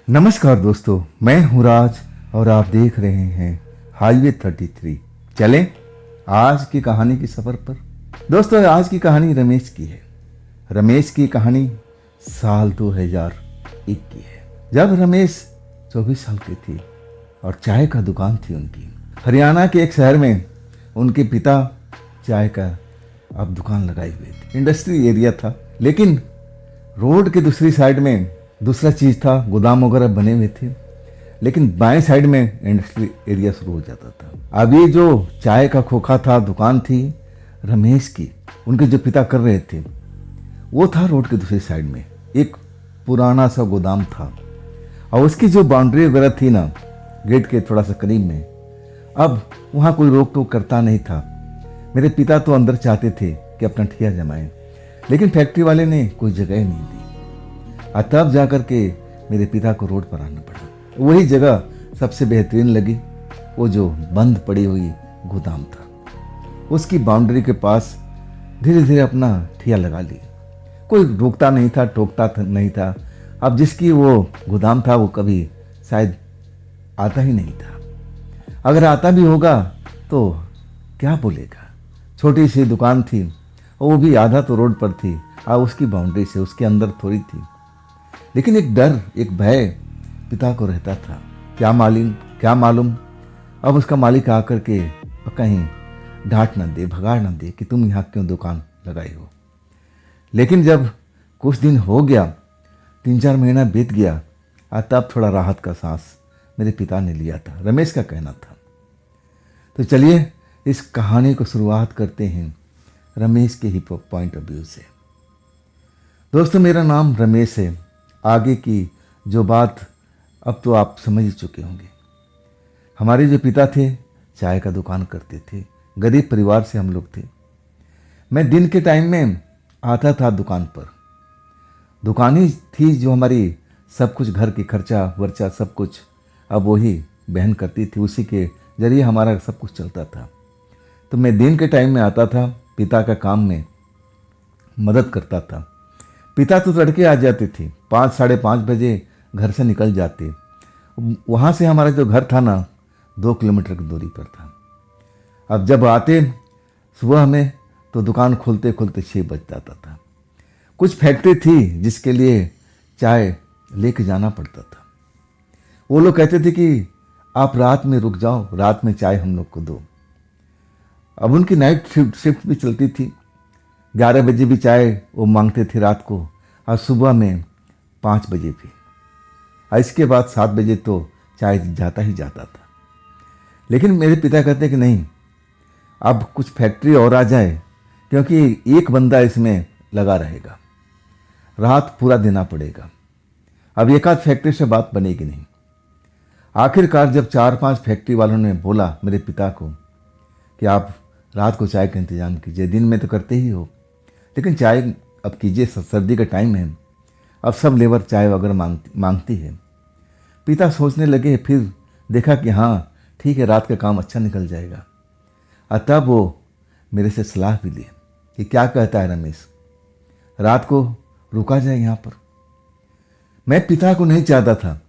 नमस्कार दोस्तों, मैं हूँ राज और आप देख रहे हैं हाईवे 33। चलें आज की कहानी की सफ़र पर। दोस्तों, आज की कहानी रमेश की है। रमेश की कहानी साल 2001 की है, जब रमेश 24 साल की थी और चाय का दुकान थी उनकी। हरियाणा के एक शहर में उनके पिता चाय का अब दुकान लगाए हुए थे। इंडस्ट्री एरिया था, लेकिन रोड के दूसरी साइड में दूसरा चीज़ था, गोदाम वगैरह बने हुए थे, लेकिन बाएं साइड में इंडस्ट्री एरिया शुरू हो जाता था। अब ये जो चाय का खोखा था, दुकान थी रमेश की, उनके जो पिता कर रहे थे, वो था रोड के दूसरी साइड में एक पुराना सा गोदाम था। और उसकी जो बाउंड्री वगैरह थी ना, गेट के थोड़ा सा करीब में, अब वहाँ कोई रोक टोक करता नहीं था। मेरे पिता तो अंदर चाहते थे कि अपना ठिया जमाएं, लेकिन फैक्ट्री वाले ने कोई जगह नहीं दी। तब जाकर के मेरे पिता को रोड पर आना पड़ा। वही जगह सबसे बेहतरीन लगी, वो जो बंद पड़ी हुई गोदाम था, उसकी बाउंड्री के पास धीरे धीरे अपना ठिया लगा ली। कोई रोकता नहीं था, टोकता नहीं था। अब जिसकी वो गोदाम था वो कभी शायद आता ही नहीं था। अगर आता भी होगा तो क्या बोलेगा। छोटी सी दुकान थी, वो भी आधा तो रोड पर थी, और उसकी बाउंड्री से उसके अंदर थोड़ी थी। लेकिन एक डर, एक भय पिता को रहता था। क्या मालूम अब उसका मालिक आकर के कहीं डांट ना दे, भगा ना दे कि तुम यहाँ क्यों दुकान लगाई हो। लेकिन जब कुछ दिन हो गया, 3-4 महीना बीत गया, तब थोड़ा राहत का सांस मेरे पिता ने लिया था, रमेश का कहना था। तो चलिए इस कहानी को शुरुआत करते हैं रमेश के ही पॉइंट ऑफ व्यू से। दोस्तों, मेरा नाम रमेश है। आगे की जो बात अब तो आप समझ ही चुके होंगे। हमारे जो पिता थे चाय का दुकान करते थे, गरीब परिवार से हम लोग थे। मैं दिन के टाइम में आता था दुकान पर। दुकान ही थी जो हमारी सब कुछ, घर की खर्चा वर्चा सब कुछ अब वही बहन करती थी, उसी के जरिए हमारा सब कुछ चलता था। तो मैं दिन के टाइम में आता था, पिता का काम में मदद करता था। पिता तो तड़के आ जाते थे, 5-5:30 बजे घर से निकल जाते। वहाँ से हमारा जो घर था ना, 2 किलोमीटर की दूरी पर था। अब जब आते सुबह में तो दुकान खोलते खोलते 6 बज जाता था। कुछ फैक्ट्री थी जिसके लिए चाय लेके जाना पड़ता था। वो लोग कहते थे कि आप रात में रुक जाओ, रात में चाय हम लोग को दो। अब उनकी नाइट शिफ्ट भी चलती थी। 11 बजे भी चाय वो मांगते थे रात को, और सुबह में 5 बजे भी। और इसके बाद 7 बजे तो चाय जाता ही जाता था। लेकिन मेरे पिता कहते कि नहीं, अब कुछ फैक्ट्री और आ जाए, क्योंकि एक बंदा इसमें लगा रहेगा, रात पूरा देना पड़ेगा। अब एक आध फैक्ट्री से बात बनेगी नहीं। आखिरकार जब 4-5 फैक्ट्री वालों ने बोला मेरे पिता को कि आप रात को चाय का इंतजाम कीजिए, दिन में तो करते ही हो, लेकिन चाय अब कीजिए, सर्दी का टाइम है, अब सब लेबर चाय वगैरह मांगती है। पिता सोचने लगे, फिर देखा कि हाँ ठीक है, रात का काम अच्छा निकल जाएगा। और तब वो मेरे से सलाह भी ली कि क्या कहता है रमेश, रात को रुका जाए यहाँ पर। मैं पिता को नहीं चाहता था,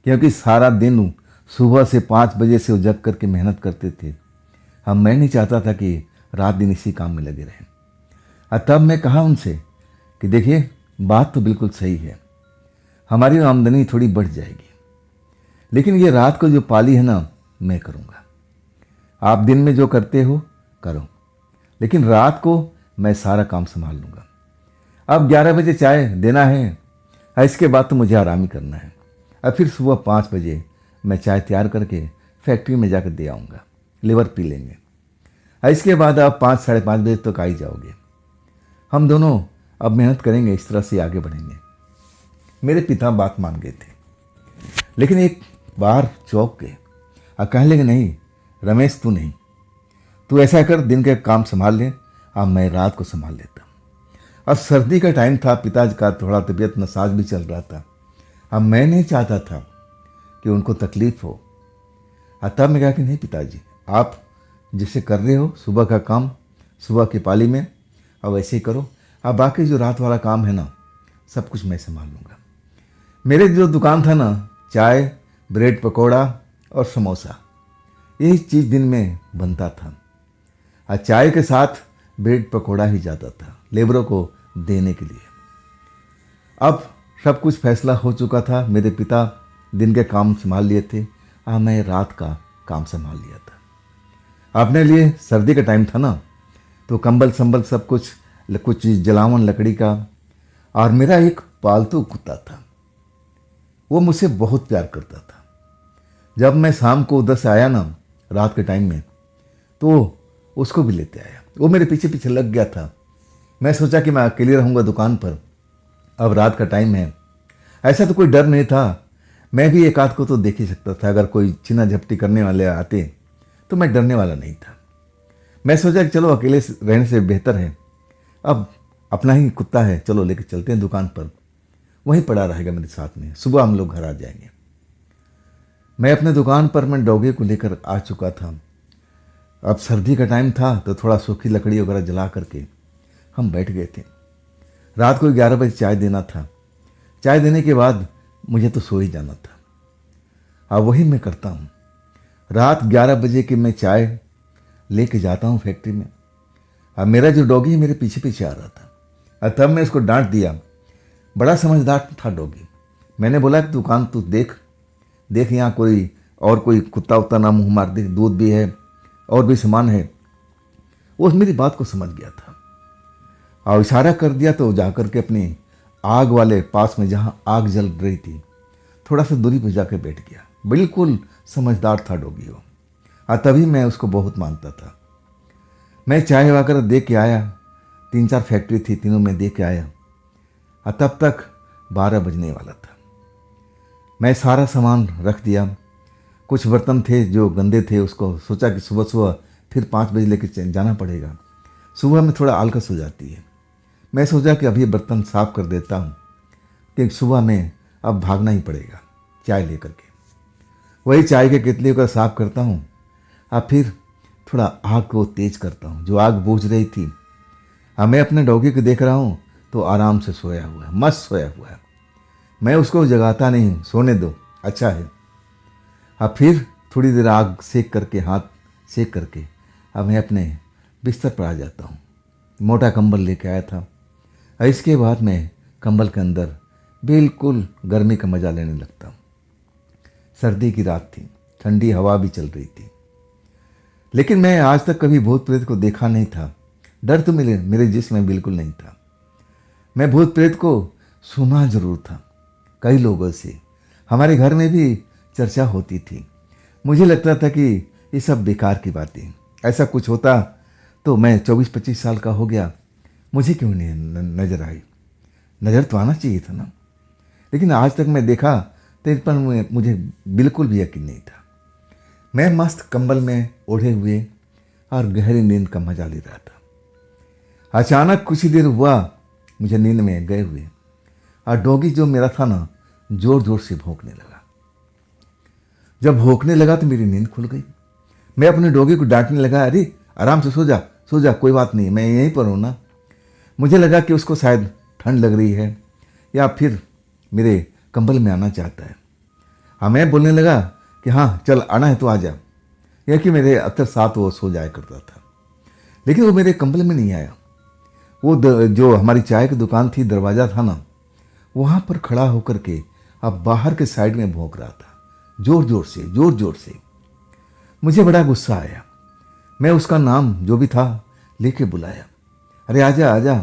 क्योंकि सारा दिन सुबह से 5 बजे से वो जग करके मेहनत करते थे। हम मैं नहीं चाहता था कि रात दिन इसी काम में लगे रहें। और तब मैं कहा उनसे कि देखिए, बात तो बिल्कुल सही है, हमारी आमदनी थोड़ी बढ़ जाएगी, लेकिन ये रात को जो पाली है ना, मैं करूँगा। आप दिन में जो करते हो करो, लेकिन रात को मैं सारा काम संभाल लूँगा। अब 11 बजे चाय देना है, और इसके बाद तो मुझे आराम ही करना है। और फिर सुबह 5 बजे मैं चाय तैयार करके फैक्ट्री में जाकर दे आऊँगा, लेबर पी लेंगे। और इसके बाद आप 5-5:30 बजे तक आ ही जाओगे। हम दोनों अब मेहनत करेंगे, इस तरह से आगे बढ़ेंगे। मेरे पिता बात मान गए थे, लेकिन एक बार चौंक गए और कहने लगे, नहीं रमेश, तू नहीं, तू ऐसा कर, दिन के काम संभाल ले, अब मैं रात को संभाल लेता। अब सर्दी का टाइम था, पिताजी का थोड़ा तबीयत नसाज भी चल रहा था। अब मैं नहीं चाहता था कि उनको तकलीफ हो। तब मैं कहा कि नहीं पिताजी, आप जैसे कर रहे हो सुबह का काम, सुबह की पाली में, अब ऐसे ही करो। अब बाकी जो रात वाला काम है ना, सब कुछ मैं संभाल लूँगा। मेरे जो दुकान था ना, चाय, ब्रेड पकौड़ा और समोसा, यही चीज़ दिन में बनता था। और चाय के साथ ब्रेड पकौड़ा ही जाता था लेबरों को देने के लिए। अब सब कुछ फैसला हो चुका था। मेरे पिता दिन के काम संभाल लिए थे और मैं रात का काम संभाल लिया था। अपने लिए सर्दी का टाइम था ना, तो कंबल संबल सब कुछ कुछ जलावन लकड़ी का। और मेरा एक पालतू कुत्ता था, वो मुझसे बहुत प्यार करता था। जब मैं शाम को उधर से आया ना रात के टाइम में, तो उसको भी लेते आया। वो मेरे पीछे पीछे लग गया था। मैं सोचा कि मैं अकेले रहूँगा दुकान पर, अब रात का टाइम है। ऐसा तो कोई डर नहीं था, मैं भी एक आध को तो देख ही सकता था। अगर कोई छीना झपटी करने वाले आते तो मैं डरने वाला नहीं था। मैं सोचा कि चलो अकेले रहने से बेहतर है, अब अपना ही कुत्ता है, चलो लेके चलते हैं दुकान पर, वहीं पड़ा रहेगा मेरे साथ में, सुबह हम लोग घर आ जाएंगे। मैं अपने दुकान पर मैं डॉगी को लेकर आ चुका था। अब सर्दी का टाइम था तो थोड़ा सूखी लकड़ी वगैरह जला करके हम बैठ गए थे। रात को 11 बजे चाय देना था। चाय देने के बाद मुझे तो सो ही जाना था। अब वही मैं करता हूँ। रात 11 बजे की मैं चाय लेके जाता हूँ फैक्ट्री में। अब मेरा जो डॉगी है मेरे पीछे पीछे आ रहा था। और तब मैं उसको डांट दिया। बड़ा समझदार था डॉगी। मैंने बोला कि दुकान तू देख देख, यहाँ कोई और कोई कुत्ता उत्ता ना मुँह मार दे, दूध भी है और भी सामान है। वो मेरी बात को समझ गया था और इशारा कर दिया तो जाकर के अपनी आग वाले पास में, जहाँ आग जल रही थी, थोड़ा सा दूरी पर जाकर बैठ गया। बिल्कुल समझदार था डॉगी वो। और तभी मैं उसको बहुत मानता था। मैं चाय वगैरह दे के आया, 3-4 फैक्ट्री थी, तीनों में दे के आया। और तब तक 12 बजने वाला था। मैं सारा सामान रख दिया। कुछ बर्तन थे जो गंदे थे, उसको सोचा कि सुबह सुबह फिर 5 बजे लेके जाना पड़ेगा। सुबह में थोड़ा आलकस हो जाती है। मैं सोचा कि अभी बर्तन साफ कर देता हूँ, कि सुबह में अब भागना ही पड़ेगा चाय लेकर के। वही चाय के केतली को साफ करता हूँ और फिर थोड़ा आग को तेज करता हूँ। जो आग बुझ रही थी, अब मैं अपने डॉगी को देख रहा हूँ तो आराम से सोया हुआ है, मस्त सोया हुआ है। मैं उसको जगाता नहीं, सोने दो, अच्छा है। अब फिर थोड़ी देर आग सेक करके, हाथ सेक करके, अब मैं अपने बिस्तर पर आ जाता हूँ। मोटा कंबल लेके आया था और इसके बाद मैं कंबल के अंदर बिल्कुल गर्मी का मज़ा लेने लगता हूँ। सर्दी की रात थी, ठंडी हवा भी चल रही थी। लेकिन मैं आज तक कभी भूत प्रेत को देखा नहीं था। डर तो मेरे जिस्म में बिल्कुल नहीं था। मैं भूत प्रेत को सुना जरूर था कई लोगों से। हमारे घर में भी चर्चा होती थी। मुझे लगता था कि ये सब बेकार की बातें, ऐसा कुछ होता तो मैं 24-25 साल का हो गया, मुझे क्यों नहीं नज़र आई। नज़र तो आना चाहिए था ना। लेकिन आज तक मैं देखा तो इन पर मुझे बिल्कुल भी यकीन नहीं था। मैं मस्त कंबल में ओढ़े हुए और गहरी नींद का मजा ले रहा था। अचानक कुछ ही देर हुआ मुझे नींद में गए हुए, और डॉगी जो मेरा था ना, जोर जोर से भौंकने लगा। जब भौंकने लगा तो मेरी नींद खुल गई। मैं अपने डॉगी को डांटने लगा, अरे आराम से सो जा, कोई बात नहीं, मैं यहीं पर हूँ ना। मुझे लगा कि उसको शायद ठंड लग रही है या फिर मेरे कंबल में आना चाहता है। हाँ, मैं बोलने लगा कि हाँ चल, आना है तो आ जा। यह कि मेरे अक्सर साथ वो सो जाया करता था, लेकिन वो मेरे कंबल में नहीं आया। वो जो हमारी चाय की दुकान थी, दरवाज़ा था ना, वहाँ पर खड़ा होकर के अब बाहर के साइड में भौंक रहा था, जोर जोर से। मुझे बड़ा गुस्सा आया। मैं उसका नाम जो भी था लेके बुलाया, अरे आजा आजा,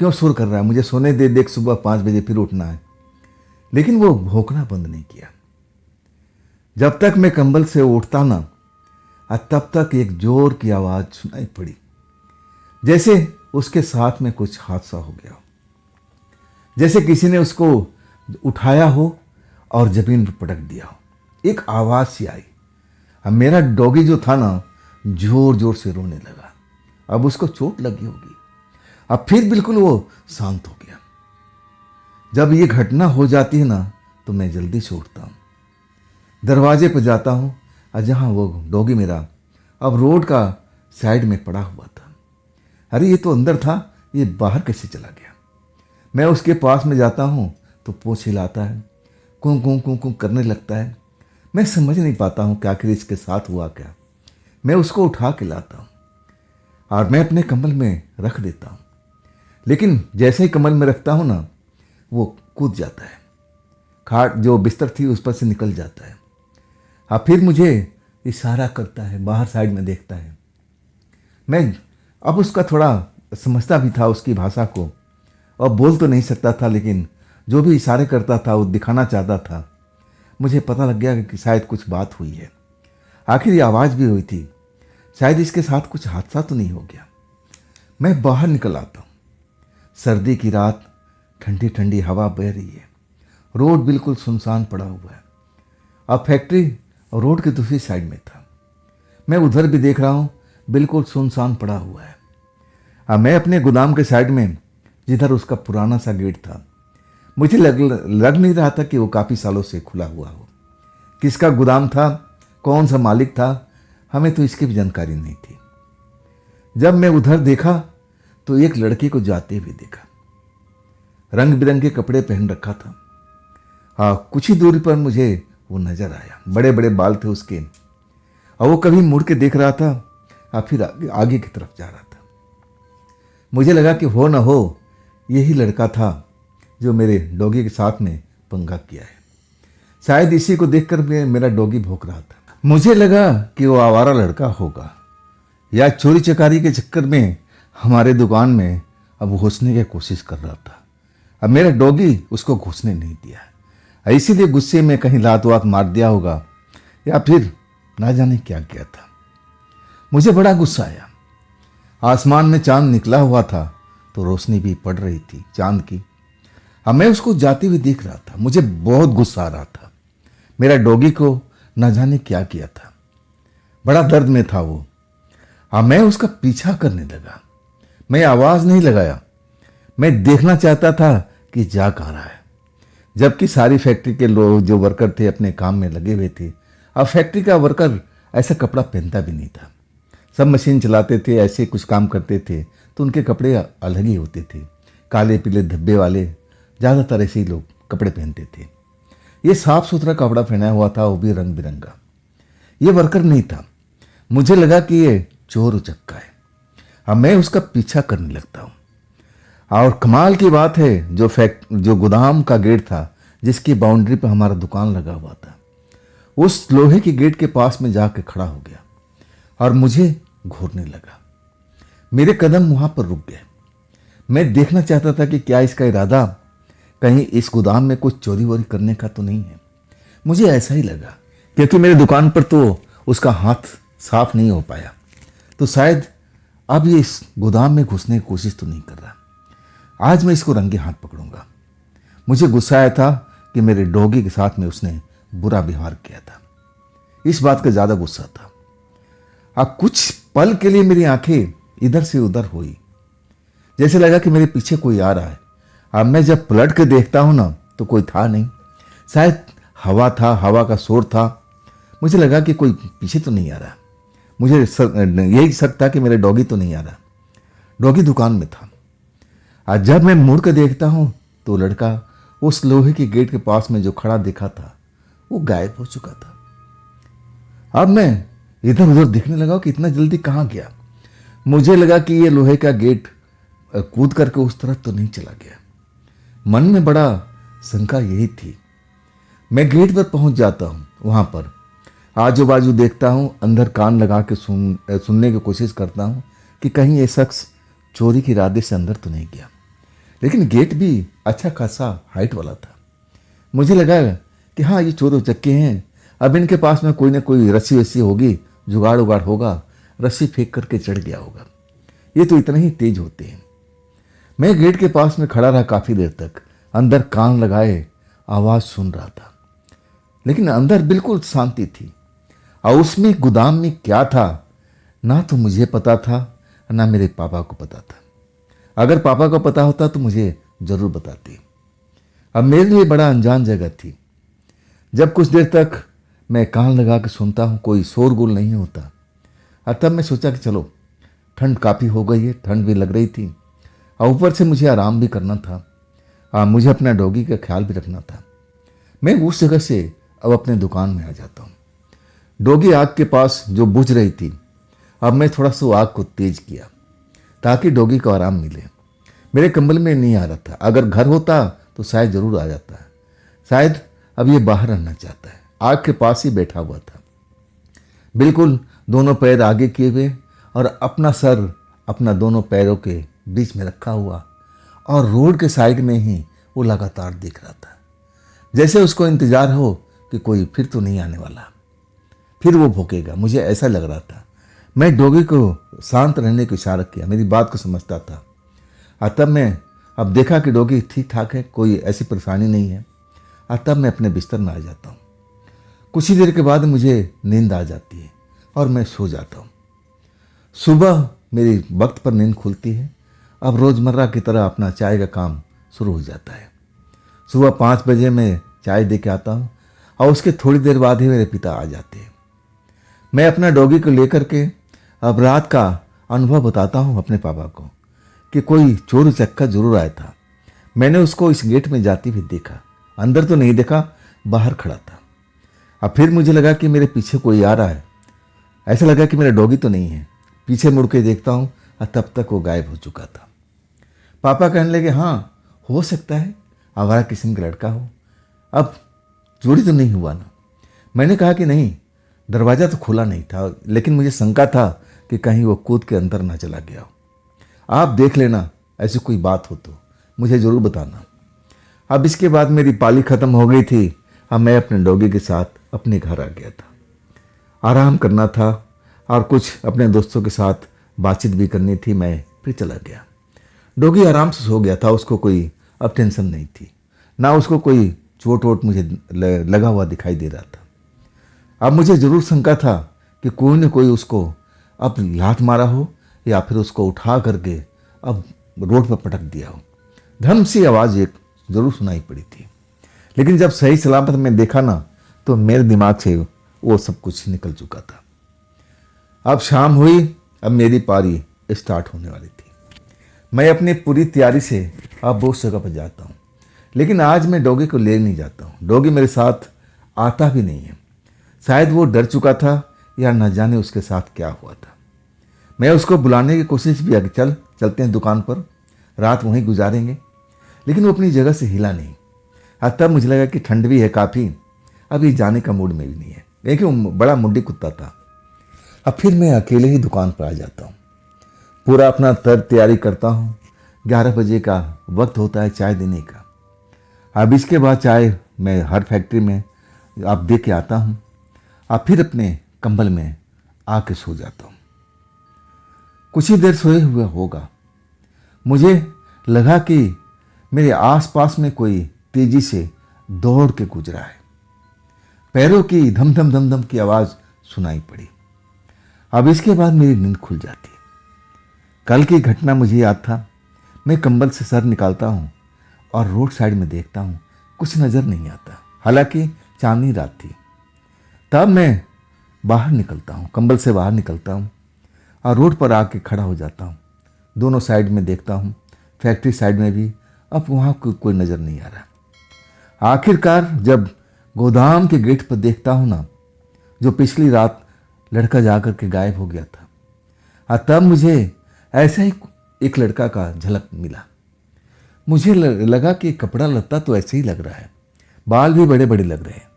क्यों शोर कर रहा है, मुझे सोने दे, देख सुबह 5 बजे फिर उठना है। लेकिन वो भौंकना बंद नहीं किया। जब तक मैं कंबल से उठता ना, तब तक एक जोर की आवाज़ सुनाई पड़ी, जैसे उसके साथ में कुछ हादसा हो गया हो, जैसे किसी ने उसको उठाया हो और जमीन पर पटक दिया हो। एक आवाज़ सी आई। अब मेरा डॉगी जो था ना, जोर जोर से रोने लगा। अब उसको चोट लगी होगी। अब फिर बिल्कुल वो शांत हो गया। जब ये घटना हो जाती है ना, तो मैं जल्दी से उठता हूँ, दरवाजे पर जाता हूँ, और जहाँ वो डॉगी मेरा अब रोड का साइड में पड़ा हुआ था, अरे ये तो अंदर था, ये बाहर कैसे चला गया। मैं उसके पास में जाता हूँ तो पूंछ हिलाता है, कूं कूं कूं कूं करने लगता है। मैं समझ नहीं पाता हूँ कि आखिर इसके साथ हुआ क्या। मैं उसको उठा के लाता हूँ और मैं अपने कम्बल में रख देता हूँ, लेकिन जैसे ही कम्बल में रखता हूँ ना, वो कूद जाता है, खाट जो बिस्तर थी उस पर से निकल जाता है। हाँ, फिर मुझे इशारा करता है, बाहर साइड में देखता है। मैं अब उसका थोड़ा समझता भी था उसकी भाषा को, और बोल तो नहीं सकता था, लेकिन जो भी इशारे करता था वो दिखाना चाहता था। मुझे पता लग गया कि शायद कुछ बात हुई है। आखिर ये आवाज़ भी हुई थी, शायद इसके साथ कुछ हादसा तो नहीं हो गया। मैं बाहर निकल आता हूँ। सर्दी की रात, ठंडी ठंडी हवा बह रही है, रोड बिल्कुल सुनसान पड़ा हुआ है। अब फैक्ट्री रोड की दूसरी साइड में था। मैं उधर भी देख रहा हूँ, बिल्कुल सुनसान पड़ा हुआ है। अब मैं अपने गोदाम के साइड में, जिधर उसका पुराना सा गेट था, मुझे लग नहीं रहा था कि वो काफ़ी सालों से खुला हुआ हो। किसका गोदाम था, कौन सा मालिक था, हमें तो इसकी भी जानकारी नहीं थी। जब मैं उधर देखा तो एक लड़के को जाते हुए देखा। रंग बिरंगे कपड़े पहन रखा था। हाँ, कुछ ही दूरी पर मुझे वो नजर आया। बड़े बड़े बाल थे उसके, और वो कभी मुड़ के देख रहा था और फिर आगे की तरफ जा रहा था। मुझे लगा कि हो ना हो यही लड़का था जो मेरे डॉगी के साथ में पंगा किया है। शायद इसी को देखकर मेरा डॉगी भौंक रहा था। मुझे लगा कि वो आवारा लड़का होगा, या चोरी चकारी के चक्कर में हमारे दुकान में अब घुसने की कोशिश कर रहा था। अब मेरा डॉगी उसको घुसने नहीं दिया, इसीलिए गुस्से में कहीं लात वात मार दिया होगा, या फिर ना जाने क्या किया था। मुझे बड़ा गुस्सा आया। आसमान में चांद निकला हुआ था, तो रोशनी भी पड़ रही थी चांद की। अब मैं उसको जाते हुए देख रहा था। मुझे बहुत गुस्सा आ रहा था। मेरा डॉगी को न जाने क्या किया था, बड़ा दर्द में था वो। अब मैं उसका पीछा करने लगा। मैं आवाज नहीं लगाया। मैं देखना चाहता था कि जा कहाँ रहा है, जबकि सारी फैक्ट्री के लोग जो वर्कर थे अपने काम में लगे हुए थे। अब फैक्ट्री का वर्कर ऐसा कपड़ा पहनता भी नहीं था। सब मशीन चलाते थे, ऐसे कुछ काम करते थे, तो उनके कपड़े अलग ही होते थे, काले पीले धब्बे वाले। ज़्यादातर ऐसे ही लोग कपड़े पहनते थे। ये साफ सुथरा कपड़ा पहना हुआ था, वो भी रंग बिरंगा। ये वर्कर नहीं था। मुझे लगा कि ये चोर उचक्का है। अब मैं उसका पीछा करने लगता हूँ। और कमाल की बात है, जो गोदाम का गेट था, जिसकी बाउंड्री पर हमारा दुकान लगा हुआ था, उस लोहे के गेट के पास में जाके खड़ा हो गया और मुझे घूरने लगा। मेरे कदम वहां पर रुक गए। मैं देखना चाहता था कि क्या इसका इरादा कहीं इस गोदाम में कुछ चोरी वोरी करने का तो नहीं है। मुझे ऐसा ही लगा, क्योंकि मेरे दुकान पर तो उसका हाथ साफ नहीं हो पाया, तो शायद अब ये इस गोदाम में घुसने की कोशिश तो नहीं कर रहा। आज मैं इसको रंगे हाथ पकड़ूंगा। मुझे गुस्सा आया था कि मेरे डॉगी के साथ में उसने बुरा व्यवहार किया था। इस बात का ज्यादा गुस्सा था। अब कुछ पल के लिए मेरी आंखें इधर से उधर हुई, जैसे लगा कि मेरे पीछे कोई आ रहा है। अब मैं जब पलट के देखता हूं ना, तो कोई था नहीं। शायद हवा था, हवा का शोर था। मुझे लगा कि कोई पीछे तो नहीं आ रहा। मुझे यही शक था कि मेरे डॉगी तो नहीं आ रहा। डॉगी दुकान में था। आज जब मैं मुड़ के देखता हूं, तो लड़का उस लोहे के गेट के पास में जो खड़ा दिखा था, वो गायब हो चुका था। अब मैं इधर उधर देखने लगा कि इतना जल्दी कहाँ गया। मुझे लगा कि ये लोहे का गेट कूद करके उस तरफ तो नहीं चला गया। मन में बड़ा शंका यही थी। मैं गेट पर पहुंच जाता हूं। वहां पर आजू बाजू देखता हूं, अंदर कान लगा के सुनने की कोशिश करता हूं कि कहीं ये शख्स चोरी के इरादे से अंदर तो नहीं गया। लेकिन गेट भी अच्छा खासा हाइट वाला था। मुझे लगा कि हाँ, ये चोर उचक्के हैं। अब इनके पास में कोई ना कोई रस्सी वस्सी होगी, जुगाड़ उगाड़ होगा, रस्सी फेंक करके चढ़ गया होगा। ये तो इतना ही तेज होते हैं। मैं गेट के पास में खड़ा रहा काफी देर तक, अंदर कान लगाए आवाज सुन रहा था। लेकिन अंदर बिल्कुल शांति थी। और उसमें गोदाम में क्या था, ना तो मुझे पता था, ना मेरे पापा को पता था। अगर पापा को पता होता तो मुझे जरूर बताते। अब मेरे लिए बड़ा अनजान जगह थी। जब कुछ देर तक मैं कान लगा के सुनता हूँ, कोई शोरगुल नहीं होता, और तब मैं सोचा कि चलो, ठंड काफ़ी हो गई है, ठंड भी लग रही थी, और ऊपर से मुझे आराम भी करना था। मुझे अपना डॉगी का ख्याल भी रखना था। मैं उस जगह से अब अपने दुकान में आ जाता हूँ। डोगी आग के पास जो बुझ रही थी, अब मैं थोड़ा सा आग को तेज किया ताकि डोगी को आराम मिले। मेरे कंबल में नहीं आ रहा था। अगर घर होता तो शायद जरूर आ जाता है। शायद अब ये बाहर रहना चाहता है। आग के पास ही बैठा हुआ था, बिल्कुल दोनों पैर आगे किए हुए और अपना सर अपना दोनों पैरों के बीच में रखा हुआ, और रोड के साइड में ही वो लगातार देख रहा था, जैसे उसको इंतजार हो कि कोई फिर तो नहीं आने वाला, फिर वो भौंकेगा। मुझे ऐसा लग रहा था। मैं डोगी को शांत रहने को इशारा किया, मेरी बात को समझता था। और तब मैं अब देखा कि डोगी ठीक ठाक है, कोई ऐसी परेशानी नहीं है। और तब मैं अपने बिस्तर में आ जाता हूँ। कुछ ही देर के बाद मुझे नींद आ जाती है और मैं सो जाता हूँ। सुबह मेरी वक्त पर नींद खुलती है। अब रोज़मर्रा की तरह अपना चाय का काम शुरू हो जाता है। सुबह 5 बजे मैं चाय दे के आता हूँ और उसके थोड़ी देर बाद ही मेरे पिता आ जाते हैं। मैं अपना डॉगी को लेकर के अब रात का अनुभव बताता हूँ अपने पापा को कि कोई चोर उचक्का जरूर आया था। मैंने उसको इस गेट में जाते हुए देखा, अंदर तो नहीं देखा, बाहर खड़ा था। अब फिर मुझे लगा कि मेरे पीछे कोई आ रहा है। ऐसा लगा कि मेरा डॉगी तो नहीं है। पीछे मुड़ के देखता हूँ और तब तक वो गायब हो चुका था। पापा कहने लगे, हाँ हो सकता है आवारा किस्म का लड़का हो, अब चोरी तो नहीं हुआ ना। मैंने कहा कि नहीं, दरवाज़ा तो खुला नहीं था, लेकिन मुझे शंका था कि कहीं वो कूद के अंदर ना चला गया हो। आप देख लेना, ऐसी कोई बात हो तो मुझे ज़रूर बताना। अब इसके बाद मेरी पाली ख़त्म हो गई थी। अब मैं अपने डॉगी के साथ अपने घर आ गया था। आराम करना था और कुछ अपने दोस्तों के साथ बातचीत भी करनी थी। मैं फिर चला गया। डॉगी आराम से सो गया था, उसको कोई अब टेंशन नहीं थी, ना उसको कोई चोट वोट मुझे लगा हुआ दिखाई दे रहा था। अब मुझे ज़रूर शंका था कि कोई न कोई उसको अब लात मारा हो या फिर उसको उठा करके अब रोड पर पटक दिया हो। धर्म सी आवाज़ एक ज़रूर सुनाई पड़ी थी, लेकिन जब सही सलामत में देखा ना तो मेरे दिमाग से वो सब कुछ निकल चुका था। अब शाम हुई, अब मेरी पारी स्टार्ट होने वाली थी। मैं अपनी पूरी तैयारी से अब उस जगह पर जाता हूँ, लेकिन आज मैं डॉगी को ले नहीं जाता हूँ। डॉगी मेरे साथ आता भी नहीं है। शायद वो डर चुका था या न जाने उसके साथ क्या हुआ था। मैं उसको बुलाने की कोशिश भी की, चलते हैं दुकान पर, रात वहीं गुजारेंगे, लेकिन वो अपनी जगह से हिला नहीं। और तब मुझे लगा कि ठंड भी है काफ़ी, अभी जाने का मूड में भी नहीं है, लेकिन वो बड़ा मुड्डी कुत्ता था। अब फिर मैं अकेले ही दुकान पर आ जाता हूँ, पूरा अपना तैयारी करता हूँ। 11 बजे का वक्त होता है चाय देने का। अब इसके बाद चाय मैं हर फैक्ट्री में अब दे के आता हूँ। अब फिर अपने कंबल में आके सो जाता हूँ। कुछ ही देर सोए हुए होगा, मुझे लगा कि मेरे आसपास में कोई तेजी से दौड़ के गुजरा है। पैरों की धम धम धम धम की आवाज़ सुनाई पड़ी। अब इसके बाद मेरी नींद खुल जाती है। कल की घटना मुझे याद था। मैं कंबल से सर निकालता हूँ और रोड साइड में देखता हूँ, कुछ नज़र नहीं आता, हालांकि चांदनी रात थी। तब मैं बाहर निकलता हूँ, कंबल से बाहर निकलता हूँ और रोड पर आके खड़ा हो जाता हूँ। दोनों साइड में देखता हूँ, फैक्ट्री साइड में भी, अब वहाँ कोई नज़र नहीं आ रहा। आखिरकार जब गोदाम के गेट पर देखता हूँ ना, जो पिछली रात लड़का जाकर के गायब हो गया था, और तब मुझे ऐसा ही एक लड़का का झलक मिला। मुझे लगा कि कपड़ा लत्ता तो ऐसे ही लग रहा है, बाल भी बड़े बड़े लग रहे हैं,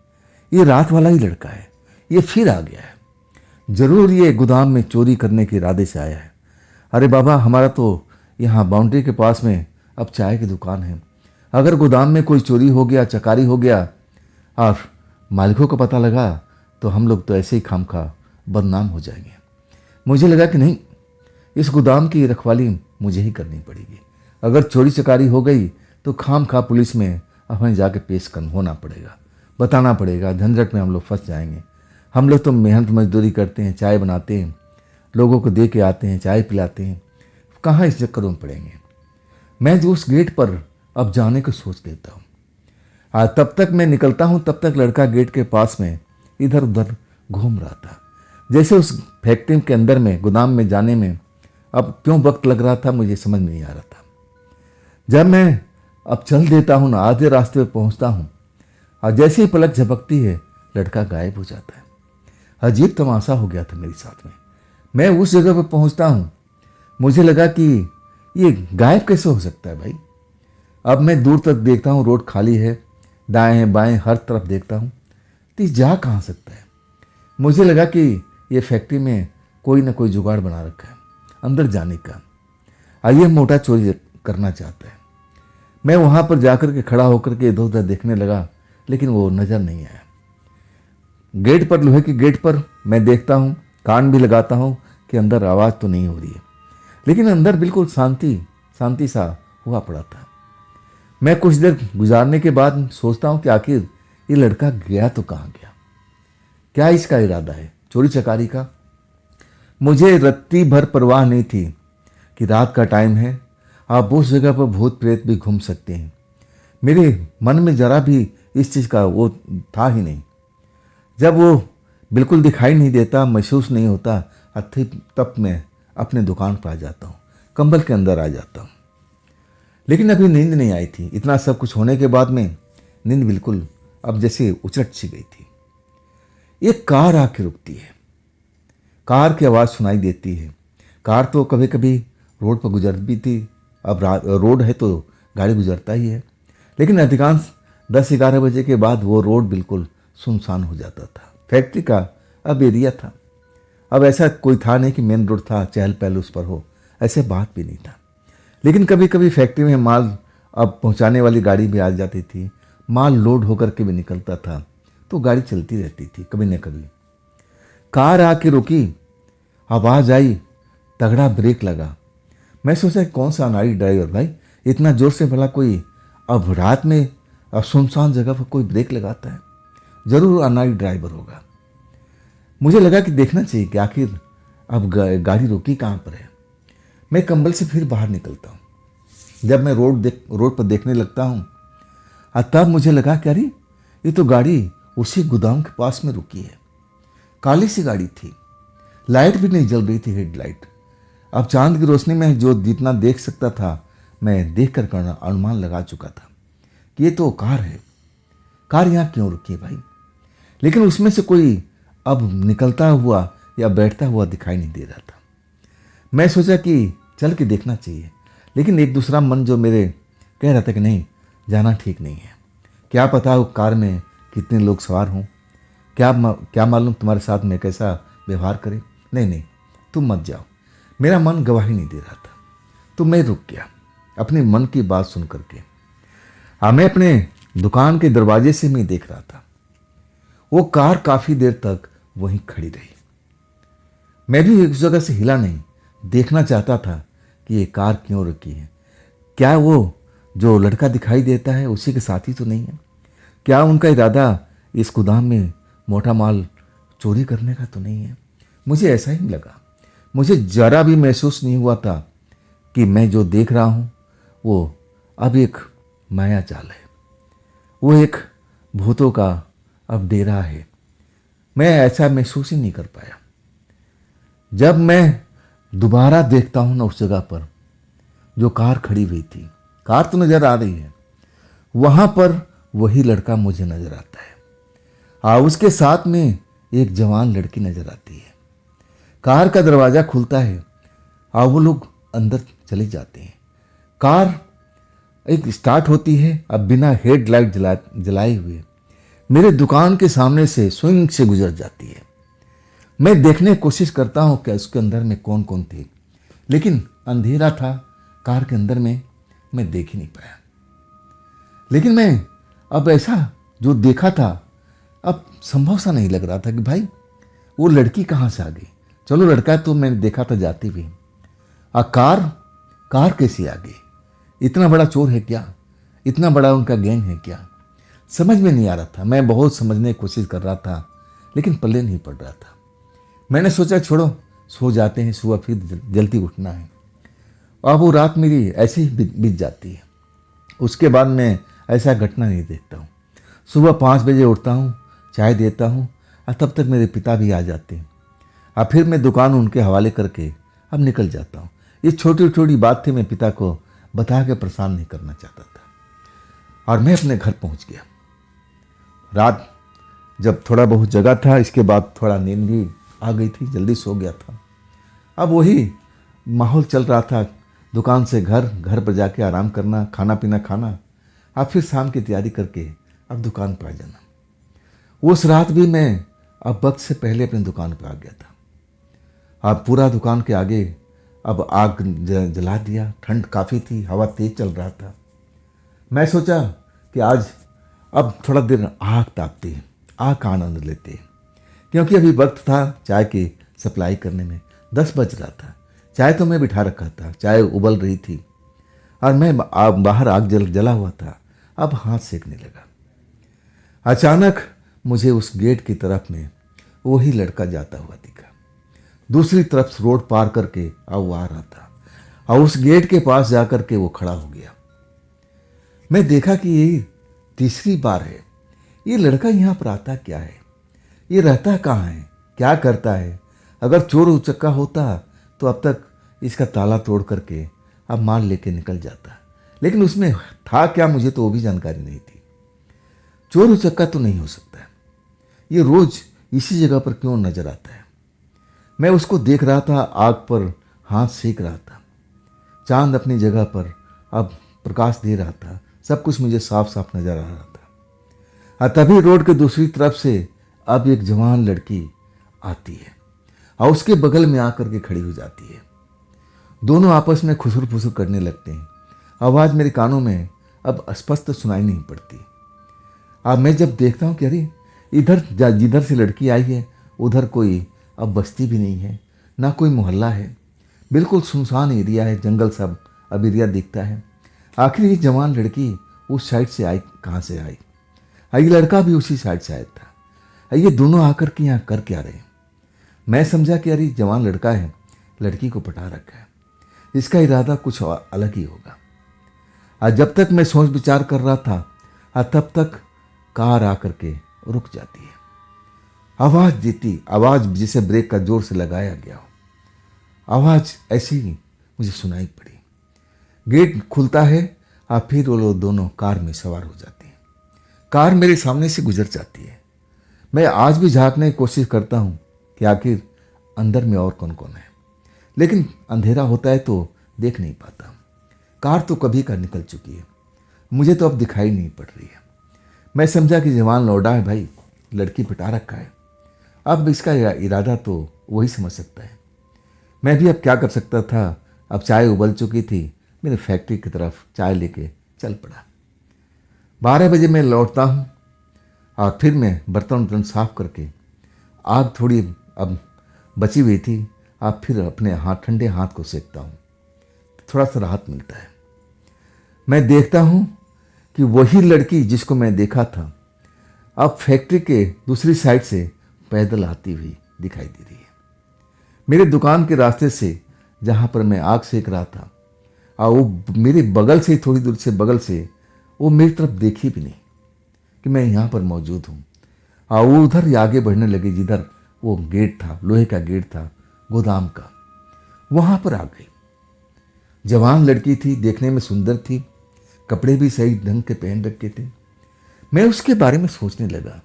ये रात वाला ही लड़का है, ये फिर आ गया है, जरूर ये गोदाम में चोरी करने के इरादे से आया है। अरे बाबा, हमारा तो यहाँ बाउंड्री के पास में अब चाय की दुकान है, अगर गोदाम में कोई चोरी हो गया, चकारी हो गया और मालिकों को पता लगा तो हम लोग तो ऐसे ही खामखा बदनाम हो जाएंगे। मुझे लगा कि नहीं, इस गोदाम की रखवाली मुझे ही करनी पड़ेगी। अगर चोरी चकारी हो गई तो खामखा पुलिस में हमें जाके पेश होना पड़ेगा, बताना पड़ेगा, झंझट में हम लोग फंस जाएंगे। हम लोग तो मेहनत मजदूरी करते हैं, चाय बनाते हैं, लोगों को दे के आते हैं, चाय पिलाते हैं, कहाँ इस चक्करों में पड़ेंगे। मैं जो उस गेट पर अब जाने को सोच लेता हूँ। तब तक मैं निकलता हूँ, तब तक लड़का गेट के पास में इधर उधर घूम रहा था। जैसे उस फैक्ट्री के अंदर में, गोदाम में जाने में अब क्यों वक्त लग रहा था मुझे समझ नहीं आ रहा था। जब मैं अब चल देता हूँ ना, आधे रास्ते पे पहुँचता हूँ, और जैसे ही पलक झपकती है लड़का गायब हो जाता है। अजीब तमाशा हो गया था मेरे साथ में। मैं उस जगह पर पहुंचता हूँ, मुझे लगा कि ये गायब कैसे हो सकता है भाई। अब मैं दूर तक देखता हूँ, रोड खाली है, दाएं बाएं हर तरफ देखता हूँ, तो ये जा कहाँ सकता है। मुझे लगा कि ये फैक्ट्री में कोई ना कोई जुगाड़ बना रखा है अंदर जाने का, और ये मोटा चोरी करना चाहता है। मैं वहाँ पर जाकर के खड़ा होकर के इधर उधर देखने लगा, लेकिन वो नज़र नहीं आया। गेट पर, लोहे के गेट पर मैं देखता हूँ, कान भी लगाता हूँ कि अंदर आवाज़ तो नहीं हो रही है, लेकिन अंदर बिल्कुल शांति शांति सा हुआ पड़ा था। मैं कुछ देर गुजारने के बाद सोचता हूँ कि आखिर ये लड़का गया तो कहाँ गया, क्या इसका इरादा है चोरी चकारी का। मुझे रत्ती भर परवाह नहीं थी कि रात का टाइम है, आप उस जगह पर भूत प्रेत भी घूम सकते हैं। मेरे मन में जरा भी इस चीज़ का वो था ही नहीं। जब वो बिल्कुल दिखाई नहीं देता, महसूस नहीं होता, तब मैं अपने दुकान पर आ जाता हूँ, कंबल के अंदर आ जाता हूँ। लेकिन अभी नींद नहीं आई थी। इतना सब कुछ होने के बाद में नींद बिल्कुल अब जैसे उचट सी गई थी। एक कार आके रुकती है, कार की आवाज़ सुनाई देती है। कार तो कभी कभी रोड पर गुजर भी थी, अब रोड है तो गाड़ी गुजरता ही है, लेकिन अधिकांश 10-11 बजे के बाद वो रोड बिल्कुल सुनसान हो जाता था। फैक्ट्री का अब एरिया था, अब ऐसा कोई था नहीं कि मेन रोड था, चहल पहल उस पर हो, ऐसे बात भी नहीं था। लेकिन कभी कभी फैक्ट्री में माल अब पहुंचाने वाली गाड़ी भी आ जाती थी, माल लोड होकर के भी निकलता था, तो गाड़ी चलती रहती थी कभी न कभी। कार आके रुकी, आवाज़ आई, तगड़ा ब्रेक लगा। मैं सोचा कौन सा अनाड़ी ड्राइवर भाई, इतना ज़ोर से भला कोई अब रात में अब सुनसान जगह पर कोई ब्रेक लगाता है, ज़रूर अनाड़ी ड्राइवर होगा। मुझे लगा कि देखना चाहिए कि आखिर अब गाड़ी रुकी कहाँ पर है। मैं कंबल से फिर बाहर निकलता हूँ। जब मैं रोड पर देखने लगता हूँ, तब मुझे लगा कि अरे ये तो गाड़ी उसी गोदाम के पास में रुकी है। काली सी गाड़ी थी, लाइट भी नहीं जल रही थी, हेडलाइट। अब चांद की रोशनी में जो जितना देख सकता था, मैं देख कर अनुमान लगा चुका था कि ये तो कार है। कार यहाँ क्यों रुकी है भाई? लेकिन उसमें से कोई अब निकलता हुआ या बैठता हुआ दिखाई नहीं दे रहा था। मैं सोचा कि चल के देखना चाहिए, लेकिन एक दूसरा मन जो मेरे कह रहा था कि नहीं, जाना ठीक नहीं है। क्या पता वो कार में कितने लोग सवार हों, क्या मालूम तुम्हारे साथ में कैसा व्यवहार करे। नहीं, तुम मत जाओ। मेरा मन गवाही नहीं दे रहा था, तो मैं रुक गया अपने मन की बात सुन करके। मैं अपने दुकान के दरवाजे से मैं देख रहा था, वो कार काफ़ी देर तक वहीं खड़ी रही। मैं भी एक जगह से हिला नहीं, देखना चाहता था कि ये कार क्यों रुकी है। क्या वो जो लड़का दिखाई देता है उसी के साथी तो नहीं है? क्या उनका इरादा इस गोदाम में मोटा माल चोरी करने का तो नहीं है? मुझे ऐसा ही लगा। मुझे जरा भी महसूस नहीं हुआ था कि मैं जो देख रहा हूँ वो अब एक माया जाल है, वो एक भूतों का अब डेरा है। मैं ऐसा महसूस ही नहीं कर पाया। जब मैं दोबारा देखता हूँ ना उस जगह पर जो कार खड़ी हुई थी, कार तो नज़र आ रही है, वहाँ पर वही लड़का मुझे नज़र आता है, उसके साथ में एक जवान लड़की नज़र आती है। कार का दरवाज़ा खुलता है, वो लोग अंदर चले जाते हैं। कार एक स्टार्ट होती है, अब बिना हेडलाइट जलाए हुए मेरे दुकान के सामने से स्विंग से गुजर जाती है। मैं देखने की कोशिश करता हूँ कि उसके अंदर में कौन कौन थे, लेकिन अंधेरा था कार के अंदर में, मैं देख ही नहीं पाया। लेकिन मैं अब ऐसा जो देखा था अब संभव सा नहीं लग रहा था कि भाई वो लड़की कहाँ से आ गई। चलो लड़का तो मैंने देखा था जाती हुई, कार कैसे आ गई? इतना बड़ा चोर है क्या? इतना बड़ा उनका गैंग है क्या? समझ में नहीं आ रहा था। मैं बहुत समझने की कोशिश कर रहा था, लेकिन पल्ले नहीं पड़ रहा था। मैंने सोचा छोड़ो, सो जाते हैं, सुबह फिर जल्दी उठना है। अब वो रात मेरी ऐसे ही बीत जाती है। उसके बाद मैं ऐसा घटना नहीं देखता हूँ। सुबह 5 बजे उठता हूँ, चाय देता हूँ, और तब तक मेरे पिता भी आ जाते हैं। अब फिर मैं दुकान उनके हवाले करके अब निकल जाता हूँ। ये छोटी छोटी बात थी, मैं पिता को बता के परेशान नहीं करना चाहता था। और मैं अपने घर पहुँच गया। रात जब थोड़ा बहुत जगा था, इसके बाद थोड़ा नींद भी आ गई थी, जल्दी सो गया था। अब वही माहौल चल रहा था, दुकान से घर, घर पर जाके आराम करना, खाना पीना खाना, अब फिर शाम की तैयारी करके अब दुकान पर आ जाना। उस रात भी मैं अब वक्त से पहले अपनी दुकान पर आ गया था। अब पूरा दुकान के आगे अब आग जला दिया। ठंड काफ़ी थी, हवा तेज चल रहा था। मैं सोचा कि आज अब थोड़ा देर आग तापते हैं, आग का आनंद लेते हैं, क्योंकि अभी वक्त था चाय की सप्लाई करने में। 10 बज रहा था। चाय तो मैं बिठा रखा था, चाय उबल रही थी और मैं बाहर आग जला हुआ था। अब हाथ सेकने लगा। अचानक मुझे उस गेट की तरफ में वही लड़का जाता हुआ दिखा। दूसरी तरफ से रोड पार करके अब वो आ रहा था और उस गेट के पास जाकर के वो खड़ा हो गया। मैं देखा कि ये तीसरी बार है। ये लड़का यहाँ पर आता क्या है? ये रहता कहाँ है? क्या करता है? अगर चोर उचक्का होता तो अब तक इसका ताला तोड़ करके अब माल लेके निकल जाता, लेकिन उसमें था क्या मुझे तो वो भी जानकारी नहीं थी। चोर उचक्का तो नहीं हो सकता है। ये रोज इसी जगह पर क्यों नजर आता है? मैं उसको देख रहा था, आग पर हाथ सेक रहा था। चांद अपनी जगह पर अब प्रकाश दे रहा था। सब कुछ मुझे साफ साफ नजर आ रहा था। और तभी रोड के दूसरी तरफ से अब एक जवान लड़की आती है और उसके बगल में आकर के खड़ी हो जाती है। दोनों आपस में खुसुर फुसुर करने लगते हैं। आवाज़ मेरे कानों में अब स्पष्ट सुनाई नहीं पड़ती। अब मैं जब देखता हूँ कि अरे इधर जिधर से लड़की आई है उधर कोई अब बस्ती भी नहीं है, ना कोई मोहल्ला है, बिल्कुल सुनसान एरिया है, जंगल सब अब एरिया दिखता है। आखिर ये जवान लड़की उस साइड से आई, कहाँ से आई? ये लड़का भी उसी साइड से आया था। ये दोनों आकर के यहाँ कर क्या रहे? मैं समझा कि अरे जवान लड़का है, लड़की को पटा रखा है, इसका इरादा कुछ अलग ही होगा। आज जब तक मैं सोच विचार कर रहा था तब तक कार आकर के रुक जाती है। आवाज देती, आवाज जिसे ब्रेक का जोर से लगाया गया हो, आवाज ऐसी मुझे सुनाई पड़ी। गेट खुलता है और फिर वो लोग दोनों कार में सवार हो जाते हैं। कार मेरे सामने से गुजर जाती है। मैं आज भी झांकने की कोशिश करता हूँ कि आखिर अंदर में और कौन कौन है, लेकिन अंधेरा होता है तो देख नहीं पाता। कार तो कभी का निकल चुकी है, मुझे तो अब दिखाई नहीं पड़ रही है। मैं समझा कि जवान लौटा है भाई, लड़की पिटा रखा है, अब इसका इरादा तो वही समझ सकता है। मैं भी अब क्या कर सकता था? अब चाय उबल चुकी थी, मेरे फैक्ट्री की तरफ चाय लेके चल पड़ा। 12 बजे मैं लौटता हूँ और फिर मैं बर्तन वर्तन साफ करके, आग थोड़ी अब बची हुई थी, अब फिर अपने हाथ, ठंडे हाथ को सेकता हूँ, थोड़ा सा राहत मिलता है। मैं देखता हूँ कि वही लड़की जिसको मैं देखा था अब फैक्ट्री के दूसरी साइड से पैदल आती हुई दिखाई दे रही है। मेरे दुकान के रास्ते से जहाँ पर मैं आग सेक रहा था और वो मेरे बगल से, थोड़ी दूर से बगल से, वो मेरी तरफ देखी भी नहीं कि मैं यहाँ पर मौजूद हूँ। और वो उधर आगे बढ़ने लगी जिधर वो गेट था, लोहे का गेट था गोदाम का, वहाँ पर आ गई। जवान लड़की थी, देखने में सुंदर थी, कपड़े भी सही ढंग के पहन रखे थे। मैं उसके बारे में सोचने लगा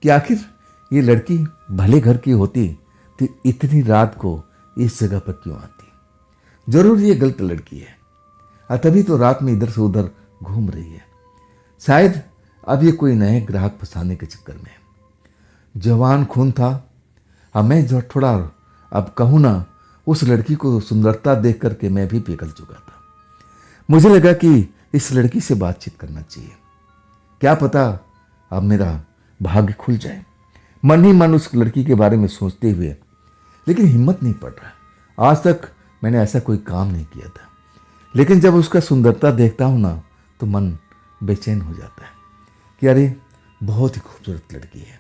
कि आखिर ये लड़की भले घर की होती तो इतनी रात को इस जगह पर क्यों आती? जरूर ये गलत लड़की है और तभी तो रात में इधर से उधर घूम रही है। शायद अब ये कोई नए ग्राहक फंसाने के चक्कर में है। जवान खून था। अब मैं जो थोड़ा अब कहूँ ना, उस लड़की को सुंदरता देख करके मैं भी पिघल चुका था। मुझे लगा कि इस लड़की से बातचीत करना चाहिए, क्या पता अब मेरा भाग्य खुल जाए। मन ही मन उस लड़की के बारे में सोचते हुए, लेकिन हिम्मत नहीं पड़ रहा। आज तक मैंने ऐसा कोई काम नहीं किया था, लेकिन जब उसका सुंदरता देखता हूँ ना तो मन बेचैन हो जाता है कि अरे बहुत ही खूबसूरत लड़की है।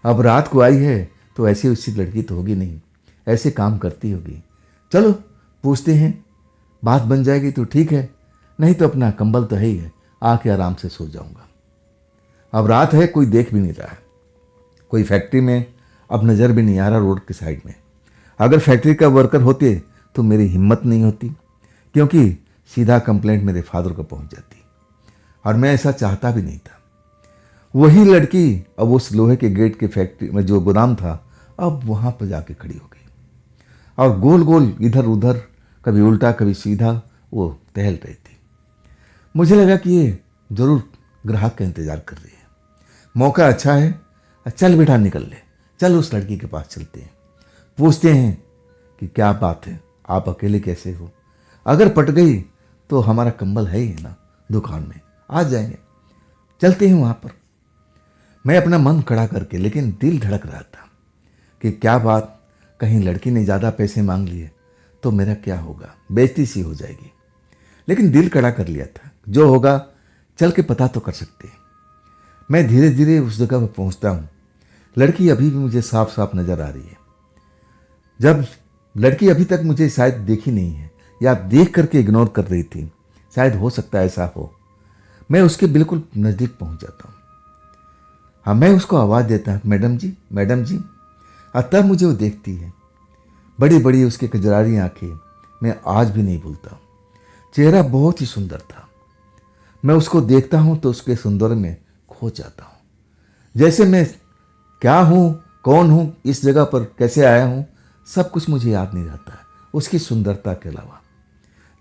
अब रात को आई है तो ऐसी उसी लड़की तो होगी नहीं, ऐसे काम करती होगी। चलो पूछते हैं, बात बन जाएगी तो ठीक है, नहीं तो अपना कंबल तो है ही है, आके आराम से सो जाऊंगा। अब रात है, कोई देख भी नहीं रहा है, कोई फैक्ट्री में अब नज़र भी नहीं आ रहा रोड के साइड में। अगर फैक्ट्री का वर्कर होते तो मेरी हिम्मत नहीं होती, क्योंकि सीधा कंप्लेंट मेरे फादर को पहुंच जाती और मैं ऐसा चाहता भी नहीं था। वही लड़की अब उस लोहे के गेट के फैक्ट्री में जो गोदाम था, अब वहां पर जाके खड़ी हो गई और गोल गोल इधर उधर, कभी उल्टा कभी सीधा वो टहल रही थी। मुझे लगा कि ये जरूर ग्राहक का इंतजार कर रही है, मौका अच्छा है। चल बेटा निकल ले, चल उस लड़की के पास चलते हैं, पूछते हैं कि क्या बात है, आप अकेले कैसे हो, अगर पट गई तो हमारा कंबल है ही ना दुकान में, आ जाएंगे। चलते हैं वहाँ पर। मैं अपना मन खड़ा करके, लेकिन दिल धड़क रहा था कि क्या बात, कहीं लड़की ने ज़्यादा पैसे मांग लिए तो मेरा क्या होगा, बेइज्जती सी हो जाएगी। लेकिन दिल खड़ा कर लिया था, जो होगा चल के पता तो कर सकते हैं। मैं धीरे धीरे उस जगह पर पहुंचता हूँ। लड़की अभी भी मुझे साफ साफ नजर आ रही है। जब लड़की अभी तक मुझे शायद देखी नहीं है या देख करके इग्नोर कर रही थी, शायद हो सकता है ऐसा हो। मैं उसके बिल्कुल नज़दीक पहुंच जाता हूँ। हाँ, मैं उसको आवाज़ देता हूँ, मैडम जी, मैडम जी। और तब मुझे वो देखती है, बड़ी बड़ी उसकी कजरारी आंखें, मैं आज भी नहीं भूलता। चेहरा बहुत ही सुंदर था। मैं उसको देखता हूँ तो उसके सौंदर्य में खो जाता हूँ। जैसे मैं क्या हूँ, कौन हूँ, इस जगह पर कैसे आया हूँ, सब कुछ मुझे याद नहीं रहता है उसकी सुंदरता के अलावा।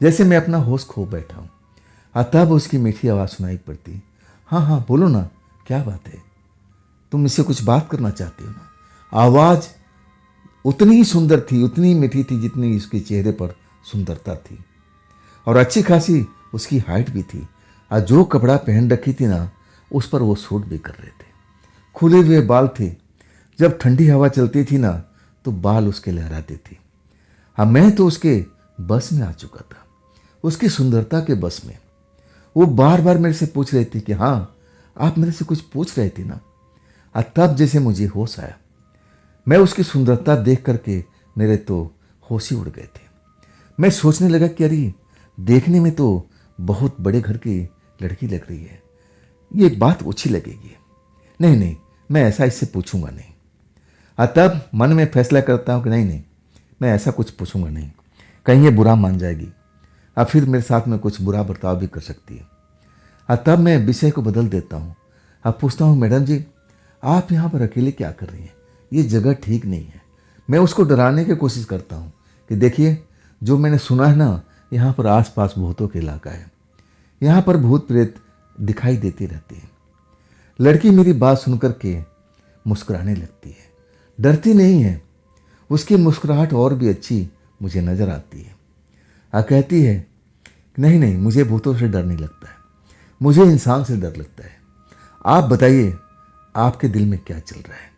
जैसे मैं अपना होश खो बैठा हूँ। तब उसकी मीठी आवाज़ सुनाई पड़ती, हाँ हाँ बोलो ना, क्या बात है, तुम मुझसे कुछ बात करना चाहती हो ना। आवाज़ उतनी ही सुंदर थी, उतनी मीठी थी जितनी उसके चेहरे पर सुंदरता थी। और अच्छी खासी उसकी हाइट भी थी। और जो कपड़ा पहन रखी थी ना, उस पर वो सूट भी कर रहे थे। खुले हुए बाल थे। जब ठंडी हवा चलती थी ना तो बाल उसके लहराते थे। हाँ, मैं तो उसके बस में आ चुका था, उसकी सुंदरता के बस में। वो बार बार मेरे से पूछ रही थी कि हाँ, आप मेरे से कुछ पूछ रहे थे ना। तब जैसे मुझे होश आया। मैं उसकी सुंदरता देख करके मेरे तो होश ही उड़ गए थे। मैं सोचने लगा कि अरे, देखने में तो बहुत बड़े घर की लड़की लग रही है, ये एक बात अच्छी लगेगी। नहीं नहीं, मैं ऐसा इससे पूछूंगा नहीं। तब मन में फैसला करता हूँ कि नहीं नहीं, मैं ऐसा कुछ पूछूंगा नहीं, कहीं ये बुरा मान जाएगी, अब फिर मेरे साथ में कुछ बुरा बर्ताव भी कर सकती है। तब मैं विषय को बदल देता हूँ। अब पूछता हूँ, मैडम जी, आप यहाँ पर अकेले क्या कर रही हैं, ये जगह ठीक नहीं है। मैं उसको डराने की कोशिश करता हूँ कि देखिए, जो मैंने सुना है ना, यहाँ पर आसपास भूतों का इलाका है, यहाँ पर भूत प्रेत दिखाई देती रहती है। लड़की मेरी बात सुनकर के मुस्कुराने लगती है, डरती नहीं है। उसकी मुस्कुराहट और भी अच्छी मुझे नजर आती है। कहती है, नहीं नहीं, मुझे भूतों से डर नहीं लगता है, मुझे इंसान से डर लगता है। आप बताइए, आपके दिल में क्या चल रहा है।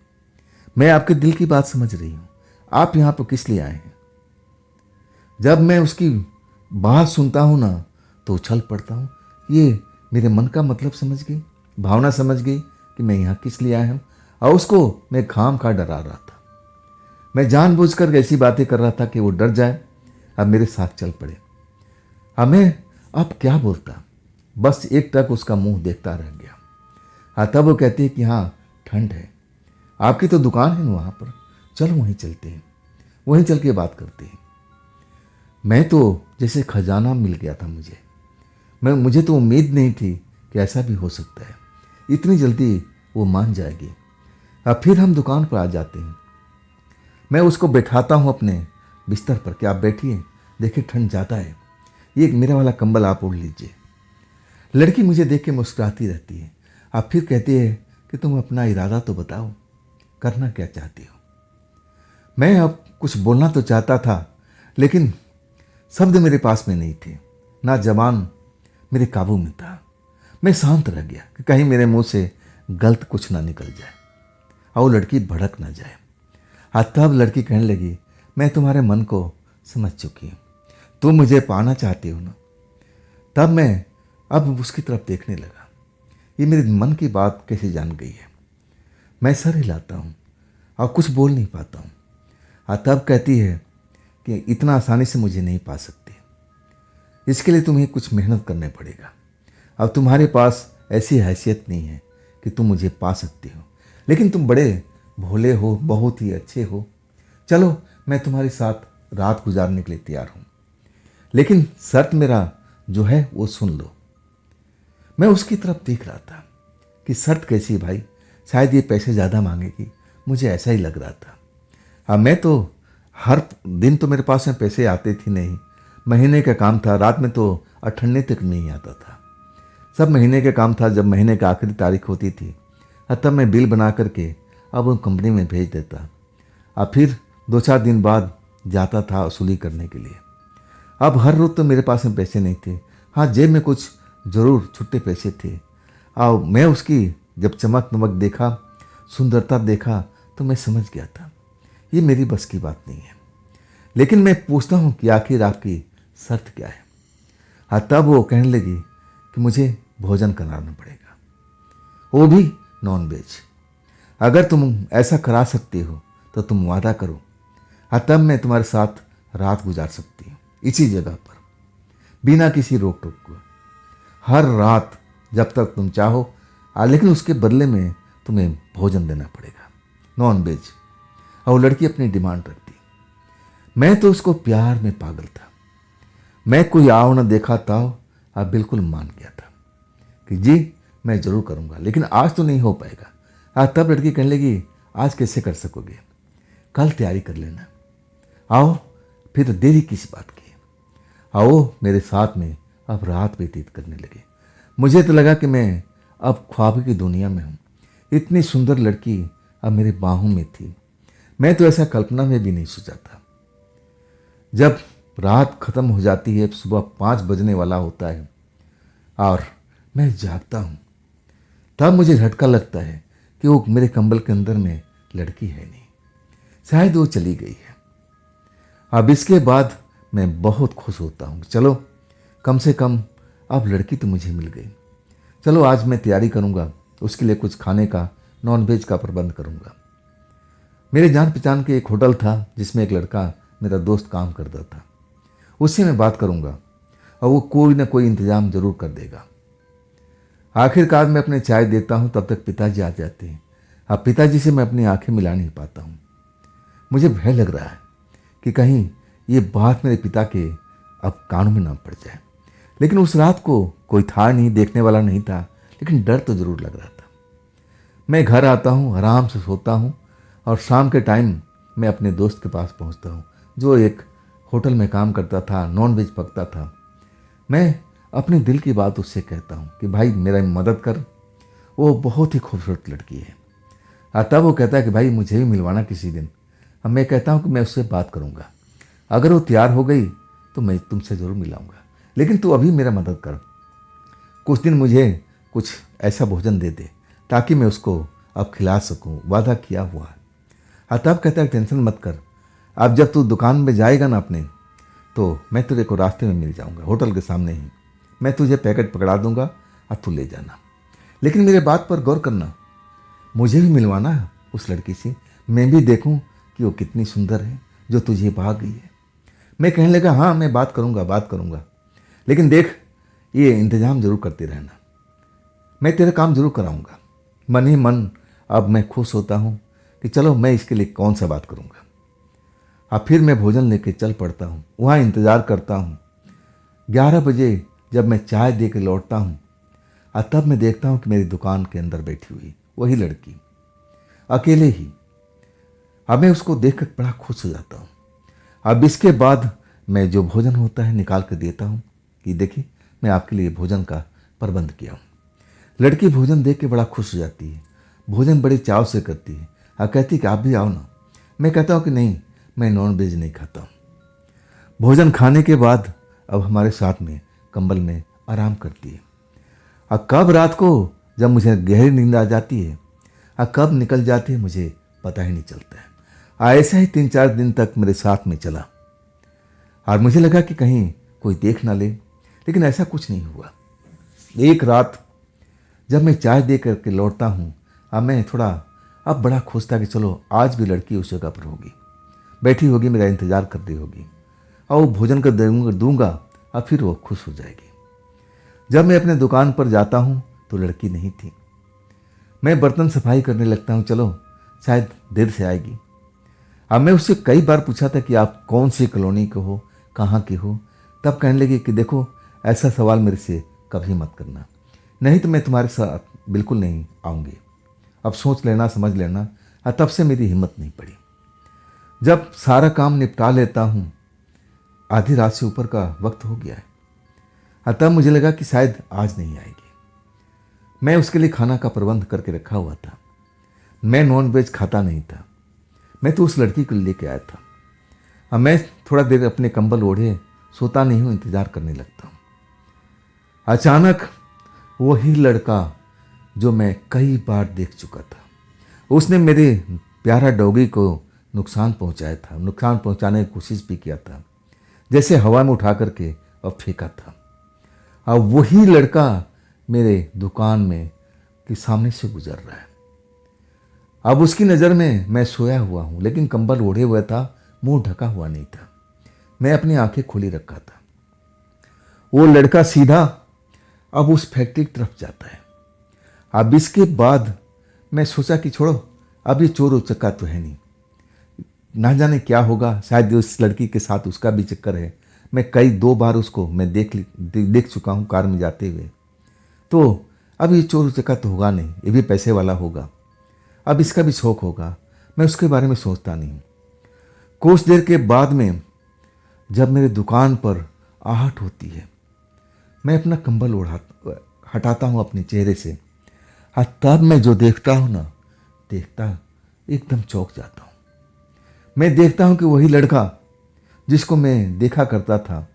मैं आपके दिल की बात समझ रही हूँ, आप यहाँ पर किस लिए आए हैं। जब मैं उसकी बात सुनता हूँ ना तो उछल पड़ता हूँ। ये मेरे मन का मतलब समझ गई, भावना समझ गई कि मैं यहाँ किस लिए आया हूँ। और उसको मैं खाम खा डरा रहा था। मैं जानबूझकर ऐसी बातें कर रहा था कि वो डर जाए, अब मेरे साथ चल पड़े। मैं अब क्या बोलता, बस एक टक उसका मुंह देखता रह गया। तब वो कहती है कि हाँ, ठंड है, आपकी तो दुकान है ना वहाँ पर, चलो वहीं चलते हैं, वहीं चल के बात करते हैं। मैं तो जैसे खजाना मिल गया था मुझे तो उम्मीद नहीं थी कि ऐसा भी हो सकता है, इतनी जल्दी वो मान जाएगी। अब फिर हम दुकान पर आ जाते हैं। मैं उसको बैठाता हूँ अपने बिस्तर पर कि आप बैठिए, देखिए ठंड ज़्यादा है, ये मेरा वाला कंबल आप ओढ़ लीजिए। लड़की मुझे देख के मुस्कुराती रहती है। आप फिर कहती है कि तुम अपना इरादा तो बताओ, करना क्या चाहती हो। मैं अब कुछ बोलना तो चाहता था, लेकिन शब्द मेरे पास में नहीं थे, ना जबान मेरे काबू में था। मैं शांत रह गया कि कहीं मेरे मुंह से गलत कुछ ना निकल जाए और वो लड़की भड़क ना जाए। तब लड़की कहने लगी, मैं तुम्हारे मन को समझ चुकी हूँ, तुम मुझे पाना चाहती हो ना। तब मैं अब उसकी तरफ देखने लगा, ये मेरे मन की बात कैसे जान गई है। मैं सर हिलाता हूँ और कुछ बोल नहीं पाता हूँ। तब कहती है कि इतना आसानी से मुझे नहीं पा सकती, इसके लिए तुम्हें कुछ मेहनत करने पड़ेगा। अब तुम्हारे पास ऐसी हैसियत नहीं है कि तुम मुझे पा सकती हो, लेकिन तुम बड़े भोले हो, बहुत ही अच्छे हो। चलो, मैं तुम्हारे साथ रात गुजारने के लिए तैयार हूँ, लेकिन शर्त मेरा जो है वो सुन लो। मैं उसकी तरफ देख रहा था, कि शर्त कैसी भाई, शायद ये पैसे ज़्यादा मांगेगी, मुझे ऐसा ही लग रहा था। हाँ, मैं तो हर दिन तो मेरे पास में पैसे आते थे नहीं, महीने का काम था, रात में तो अठन्ने तक नहीं आता था। सब महीने का काम था। जब महीने का आखिरी तारीख होती थी तब मैं बिल बना करके अब उन कंपनी में भेज देता। अब फिर 2-4 दिन बाद जाता था वसूली करने के लिए। अब हर रोज़ तो मेरे पास में पैसे नहीं थे। हाँ, जेब में कुछ ज़रूर छुट्टे पैसे थे। और मैं उसकी जब चमक नमक देखा, सुंदरता देखा, तो मैं समझ गया था ये मेरी बस की बात नहीं है। लेकिन मैं पूछता हूँ कि आखिर आपकी शर्त क्या है। हाँ, तब वो कहने लगी कि मुझे भोजन कराना पड़ेगा, वो भी नॉन वेज। अगर तुम ऐसा करा सकती हो तो तुम वादा करो, हाँ, तब मैं तुम्हारे साथ रात गुजार सकती हूँ इसी जगह पर, बिना किसी रोक टोक को, हर रात जब तक तुम चाहो। लेकिन उसके बदले में तुम्हें भोजन देना पड़ेगा, नॉन वेज। और लड़की अपनी डिमांड रखती। मैं तो उसको प्यार में पागल था। मैं कोई आओ न देखा ताओ अब बिल्कुल मान गया था कि जी मैं ज़रूर करूँगा, लेकिन आज तो नहीं हो पाएगा। तब लड़की कहने लगी, आज कैसे कर सकोगे, कल तैयारी कर लेना। आओ, फिर देरी किस बात की। आओ मेरे साथ में अब रात व्यतीत करने लगे। मुझे तो लगा कि मैं अब ख्वाब की दुनिया में हूँ। इतनी सुंदर लड़की अब मेरे बाहों में थी। मैं तो ऐसा कल्पना में भी नहीं सोचा था। जब रात खत्म हो जाती है, सुबह 5 बजने वाला होता है और मैं जागता हूँ, तब मुझे झटका लगता है कि वो मेरे कंबल के अंदर में लड़की है नहीं, शायद वो चली गई है। अब इसके बाद मैं बहुत खुश होता हूँ, चलो कम से कम अब लड़की तो मुझे मिल गई। चलो आज मैं तैयारी करूँगा, उसके लिए कुछ खाने का, नॉन वेज का प्रबंध करूँगा। मेरे जान पहचान के एक होटल था जिसमें एक लड़का मेरा दोस्त काम करता था, उससे मैं बात करूँगा और वो कोई ना कोई इंतज़ाम ज़रूर कर देगा। आखिरकार मैं अपने चाय देता हूँ, तब तक पिताजी आ जाते हैं। अब पिताजी से मैं अपनी आंखें मिला नहीं पाता हूँ। मुझे भय लग रहा है कि कहीं ये बात मेरे पिता के अब कानों में ना पड़ जाए। लेकिन उस रात को कोई था नहीं, देखने वाला नहीं था, लेकिन डर तो ज़रूर लग रहा था। मैं घर आता हूँ, आराम से सोता हूँ और शाम के टाइम मैं अपने दोस्त के पास पहुँचता हूँ जो एक होटल में काम करता था, नॉन वेज पकता था। मैं अपने दिल की बात उससे कहता हूँ कि भाई मेरा मदद कर, वो बहुत ही खूबसूरत लड़की है। तब वो कहता है कि भाई मुझे भी मिलवाना किसी दिन। अब मैं कहता हूँ कि मैं उससे बात करूँगा, अगर वो तैयार हो गई तो मैं तुमसे ज़रूर मिलाऊंगा, लेकिन तू अभी मेरा मदद कर, कुछ दिन मुझे कुछ ऐसा भोजन दे दे ताकि मैं उसको अब खिला सकूं, वादा किया हुआ है। तब कहता है टेंशन मत कर, अब जब तू दुकान में जाएगा ना अपने, तो मैं तेरे को रास्ते में मिल जाऊंगा, होटल के सामने ही मैं तुझे पैकेट पकड़ा दूंगा और तू ले जाना। लेकिन मेरे बात पर गौर करना, मुझे भी मिलवाना है उस लड़की से, मैं भी देखूं कि वो कितनी सुंदर है जो तुझे भाग गई है। मैं कहने लगा हाँ मैं बात करूंगा, लेकिन देख ये इंतज़ाम ज़रूर करते रहना, मैं तेरा काम ज़रूर कराऊंगा। मन ही मन अब मैं खुश होता हूँ कि चलो मैं इसके लिए कौन सा बात करूंगा। अब फिर मैं भोजन लेके चल पड़ता हूँ, वहाँ इंतज़ार करता हूँ। 11 बजे जब मैं चाय दे के लौटता हूँ, तब मैं देखता हूँ कि मेरी दुकान के अंदर बैठी हुई वही लड़की, अकेले ही। अब मैं उसको देख कर बड़ा खुश हो जाता हूँ। अब इसके बाद मैं जो भोजन होता है निकाल कर देता हूँ कि देखिए मैं आपके लिए भोजन का प्रबंध किया हूँ। लड़की भोजन देख के बड़ा खुश हो जाती है, भोजन बड़े चाव से करती है और कहती कि आप भी आओ ना। मैं कहता हूँ कि नहीं, मैं नॉन वेज नहीं खाता हूँ। भोजन खाने के बाद अब हमारे साथ में कंबल में आराम करती है। और कब रात को जब मुझे गहरी नींद आ जाती है और कब निकल जाती है मुझे पता ही नहीं चलता है। ऐसा ही 3-4 दिन तक मेरे साथ में चला और मुझे लगा कि कहीं कोई देख ना ले, लेकिन ऐसा कुछ नहीं हुआ। एक रात जब मैं चाय दे करके लौटता हूँ, अब मैं थोड़ा अब बड़ा खुश था कि चलो आज भी लड़की उस जगह पर होगी, बैठी होगी, मेरा इंतज़ार कर रही होगी और वो भोजन कर दूंगा और फिर वो खुश हो जाएगी। जब मैं अपने दुकान पर जाता हूँ तो लड़की नहीं थी। मैं बर्तन सफाई करने लगता हूँ, चलो शायद देर से आएगी। अब मैं उससे कई बार पूछा था कि आप कौन सी कॉलोनी के हो, कहाँ के हो। तब कहने लगी कि देखो ऐसा सवाल मेरे से कभी मत करना, नहीं तो मैं तुम्हारे साथ बिल्कुल नहीं आऊँगी, अब सोच लेना, समझ लेना। तब से मेरी हिम्मत नहीं पड़ी। जब सारा काम निपटा लेता हूँ, आधी रात से ऊपर का वक्त हो गया है, तब मुझे लगा कि शायद आज नहीं आएगी। मैं उसके लिए खाना का प्रबंध करके रखा हुआ था। मैं नॉन वेज खाता नहीं था। मैं तो उस लड़की को लेके आया था। अब मैं थोड़ा देर अपने कंबल ओढ़े सोता नहीं हूँ, इंतजार करने लगता हूँ। अचानक वही लड़का जो मैं कई बार देख चुका था, उसने मेरे प्यारा डॉगी को नुकसान पहुंचाया था, नुकसान पहुंचाने की कोशिश भी किया था, जैसे हवा में उठा करके और फेंका था। अब वही लड़का मेरे दुकान में के सामने से गुजर रहा है। अब उसकी नज़र में मैं सोया हुआ हूँ, लेकिन कंबल ओढ़े हुआ था, मुंह ढका हुआ नहीं था। मैं अपनी आंखें खोली रखा था। वो लड़का सीधा अब उस फैक्ट्री की तरफ जाता है। अब इसके बाद मैं सोचा कि छोड़ो, अब ये चोर उचक्का तो है नहीं, ना जाने क्या होगा, शायद उस लड़की के साथ उसका भी चक्कर है। मैं कई 2 बार उसको मैं देख चुका हूँ कार में जाते हुए। तो अब ये चोर उचक्का तो होगा नहीं, ये भी पैसे वाला होगा, अब इसका भी शौक होगा। मैं उसके बारे में सोचता नहीं हूँ। कुछ देर के बाद में जब मेरे दुकान पर आहट होती है, मैं अपना कंबल हटाता हूँ अपने चेहरे से। तब मैं जो देखता हूँ ना, एकदम चौंक जाता हूँ। मैं देखता हूँ कि वही लड़का जिसको मैं देखा करता था,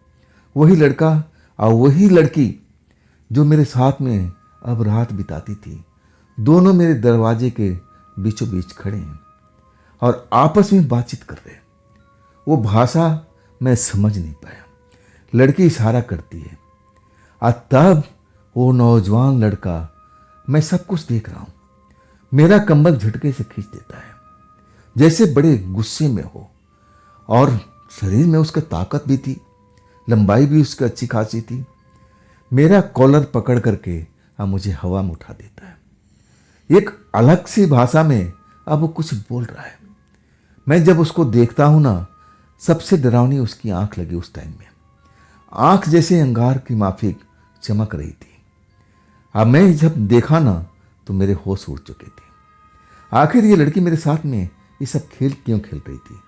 वही लड़का और वही लड़की जो मेरे साथ में अब रात बिताती थी, दोनों मेरे दरवाजे के बीचों बीच खड़े हैं और आपस में बातचीत कर रहे हैं। वो भाषा मैं समझ नहीं पाया। लड़की इशारा करती है और तब वो नौजवान लड़का, मैं सब कुछ देख रहा हूँ, मेरा कंबल झटके से खींच देता है, जैसे बड़े गुस्से में हो। और शरीर में उसका ताकत भी थी, लंबाई भी उसकी अच्छी खासी थी। मेरा कॉलर पकड़ करके अब मुझे हवा में उठा देता है। एक अलग सी भाषा में अब वो कुछ बोल रहा है। मैं जब उसको देखता हूँ ना, सबसे डरावनी उसकी आंख लगी उस टाइम में। आंख जैसे अंगार की माफिक चमक रही थी। अब मैं जब देखा ना, तो मेरे होश उड़ चुके थे। आखिर ये लड़की मेरे साथ में ये सब खेल क्यों खेल रही थी?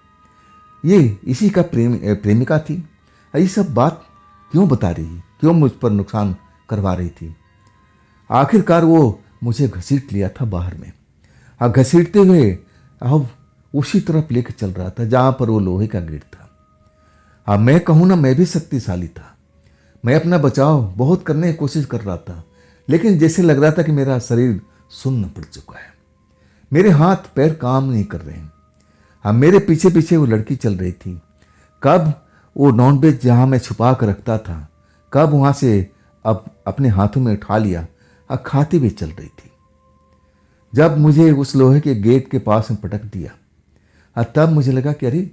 ये इसी का प्रेमिका थी? ये सब बात क्यों बता रही, क्यों मुझ पर नुकसान करवा रही थी? आखिरकार वो मुझे घसीट लिया था बाहर में, और घसीटते हुए अब उसी तरफ लेकर चल रहा था जहां पर वो लोहे का गेट था। अब मैं कहूँ ना, मैं भी शक्तिशाली था। मैं अपना बचाव बहुत करने की कोशिश कर रहा था, लेकिन जैसे लग रहा था कि मेरा शरीर सुन्न पड़ चुका है, मेरे हाथ पैर काम नहीं कर रहे हैं। अब मेरे पीछे पीछे वो लड़की चल रही थी। कब वो नॉनवेज जहाँ मैं छुपा कर रखता था, कब वहाँ से अब अपने हाथों में उठा लिया और खाती हुई चल रही थी। जब मुझे उस लोहे के गेट के पास में पटक दिया, तब मुझे लगा कि अरे,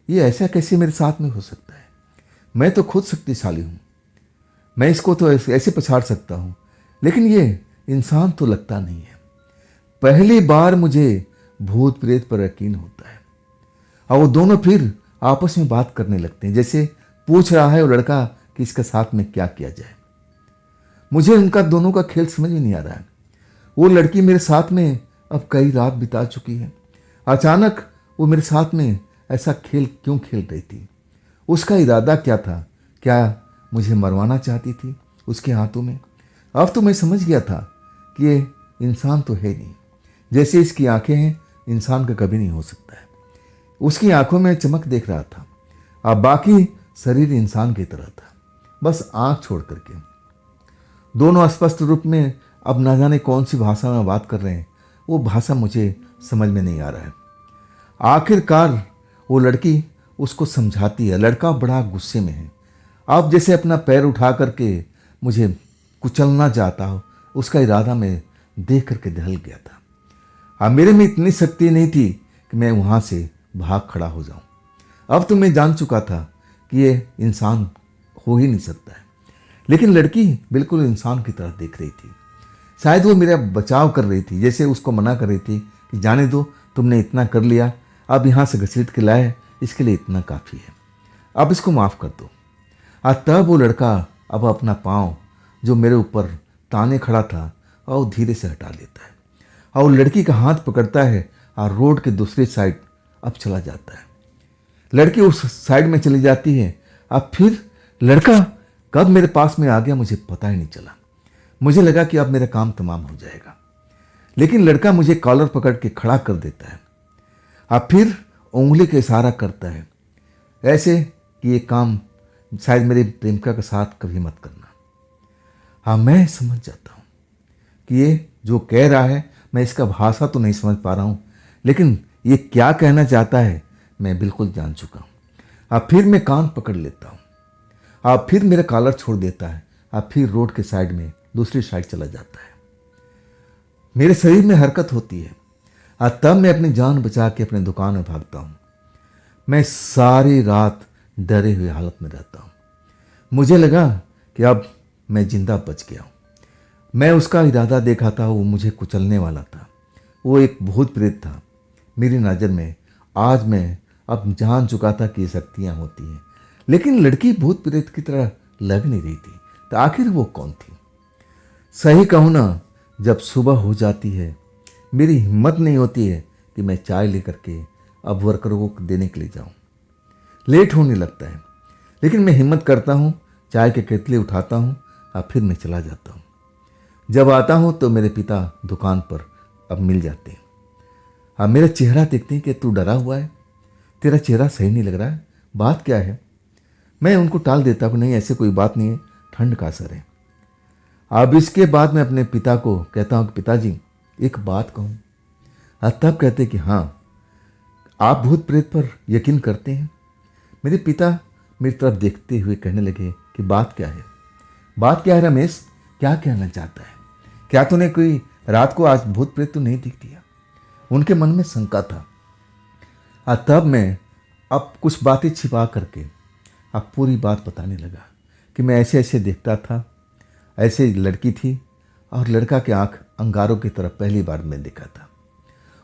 ये ऐसा कैसे मेरे साथ में हो सकता है? मैं तो खुद शक्तिशाली हूँ, मैं इसको तो ऐसे पछाड़ सकता हूँ, लेकिन ये इंसान तो लगता नहीं है। पहली बार मुझे भूत प्रेत पर यकीन होता है। और वो दोनों फिर आपस में बात करने लगते हैं, जैसे पूछ रहा है वो लड़का कि इसके साथ में क्या किया जाए। मुझे उनका दोनों का खेल समझ में नहीं आ रहा है। वो लड़की मेरे साथ में अब कई रात बिता चुकी है। अचानक वो मेरे साथ में ऐसा खेल क्यों खेल रही थी? उसका इरादा क्या था? क्या मुझे मरवाना चाहती थी उसके हाथों में? अब तो मैं समझ गया था कि ये इंसान तो है नहीं। जैसे इसकी आंखें हैं, इंसान का कभी नहीं हो सकता है। उसकी आंखों में चमक देख रहा था, अब बाकी शरीर इंसान की तरह था, बस आंख छोड़ करके। दोनों स्पष्ट रूप में अब ना जाने कौन सी भाषा में बात कर रहे हैं, वो भाषा मुझे समझ में नहीं आ रहा है। आखिरकार वो लड़की उसको समझाती है। लड़का बड़ा गुस्से में है, अब जैसे अपना पैर उठा करके मुझे कुचलना चाहता हो, उसका इरादा मैं देख करके दहल गया था। अब मेरे में इतनी शक्ति नहीं थी कि मैं वहाँ से भाग खड़ा हो जाऊँ। अब तो मैं जान चुका था कि ये इंसान हो ही नहीं सकता है, लेकिन लड़की बिल्कुल इंसान की तरह देख रही थी। शायद वो मेरा बचाव कर रही थी, जैसे उसको मना कर रही थी कि जाने दो, तुमने इतना कर लिया, अब यहाँ से घसीट के लाए, इसके लिए इतना काफ़ी है, अब इसको माफ़ कर दो। तब वो लड़का अब अपना पाँव जो मेरे ऊपर ताने खड़ा था, और धीरे से हटा लेता है और लड़की का हाथ पकड़ता है और रोड के दूसरी साइड अब चला जाता है। लड़की उस साइड में चली जाती है। अब फिर लड़का कब मेरे पास में आ गया मुझे पता ही नहीं चला। मुझे लगा कि अब मेरा काम तमाम हो जाएगा, लेकिन लड़का मुझे कॉलर पकड़ के खड़ा कर देता है। अब फिर उंगली का इशारा करता है ऐसे कि ये काम शायद मेरी प्रेमिका के साथ कभी मत करना। हाँ, मैं समझ जाता हूँ कि ये जो कह रहा है, मैं इसका भाषा तो नहीं समझ पा रहा हूँ, लेकिन ये क्या कहना चाहता है मैं बिल्कुल जान चुका हूँ। अब फिर मैं कान पकड़ लेता हूँ। अब फिर मेरा कॉलर छोड़ देता है। अब फिर रोड के साइड में दूसरी साइड चला जाता है। मेरे शरीर में हरकत होती है और तब मैं अपनी जान बचा के अपने दुकान में भागता हूँ। मैं सारी रात डरे हुए हालत में रहता हूँ। मुझे लगा कि अब मैं जिंदा बच गया हूँ। मैं उसका इरादा देखा था, वो मुझे कुचलने वाला था। वो एक भूत प्रेत था मेरी नज़र में। आज मैं अब जान चुका था कि ये शक्तियाँ होती हैं, लेकिन लड़की भूत प्रेत की तरह लग नहीं रही थी। तो आखिर वो कौन थी? सही कहूँ ना, जब सुबह हो जाती है मेरी हिम्मत नहीं होती है कि मैं चाय लेकर के अब वर्करों को देने के लिए जाऊँ। लेट होने लगता है, लेकिन मैं हिम्मत करता हूँ, चाय के केतली उठाता हूँ और फिर मैं चला जाता हूँ। जब आता हूँ तो मेरे पिता दुकान पर अब मिल जाते हैं। अब मेरा चेहरा देखते हैं कि तू डरा हुआ है, तेरा चेहरा सही नहीं लग रहा है, बात क्या है? मैं उनको टाल देता हूँ, नहीं ऐसे कोई बात नहीं है, ठंड का असर है। अब इसके बाद मैं अपने पिता को कहता हूँ कि पिताजी एक बात कहूँ। तब कहते कि हाँ, आप भूत प्रेत पर यकीन करते हैं? मेरे पिता मेरी तरफ देखते हुए कहने लगे कि बात क्या है? बात क्या है रमेश, क्या कहना चाहता है? क्या तूने कोई रात को आज भूत प्रेत तो नहीं दिख दिया? उनके मन में शंका था। तब मैं अब कुछ बातें छिपा करके अब पूरी बात बताने लगा कि मैं ऐसे ऐसे देखता था, ऐसे लड़की थी और लड़का के आंख अंगारों की तरफ पहली बार मैं देखा था।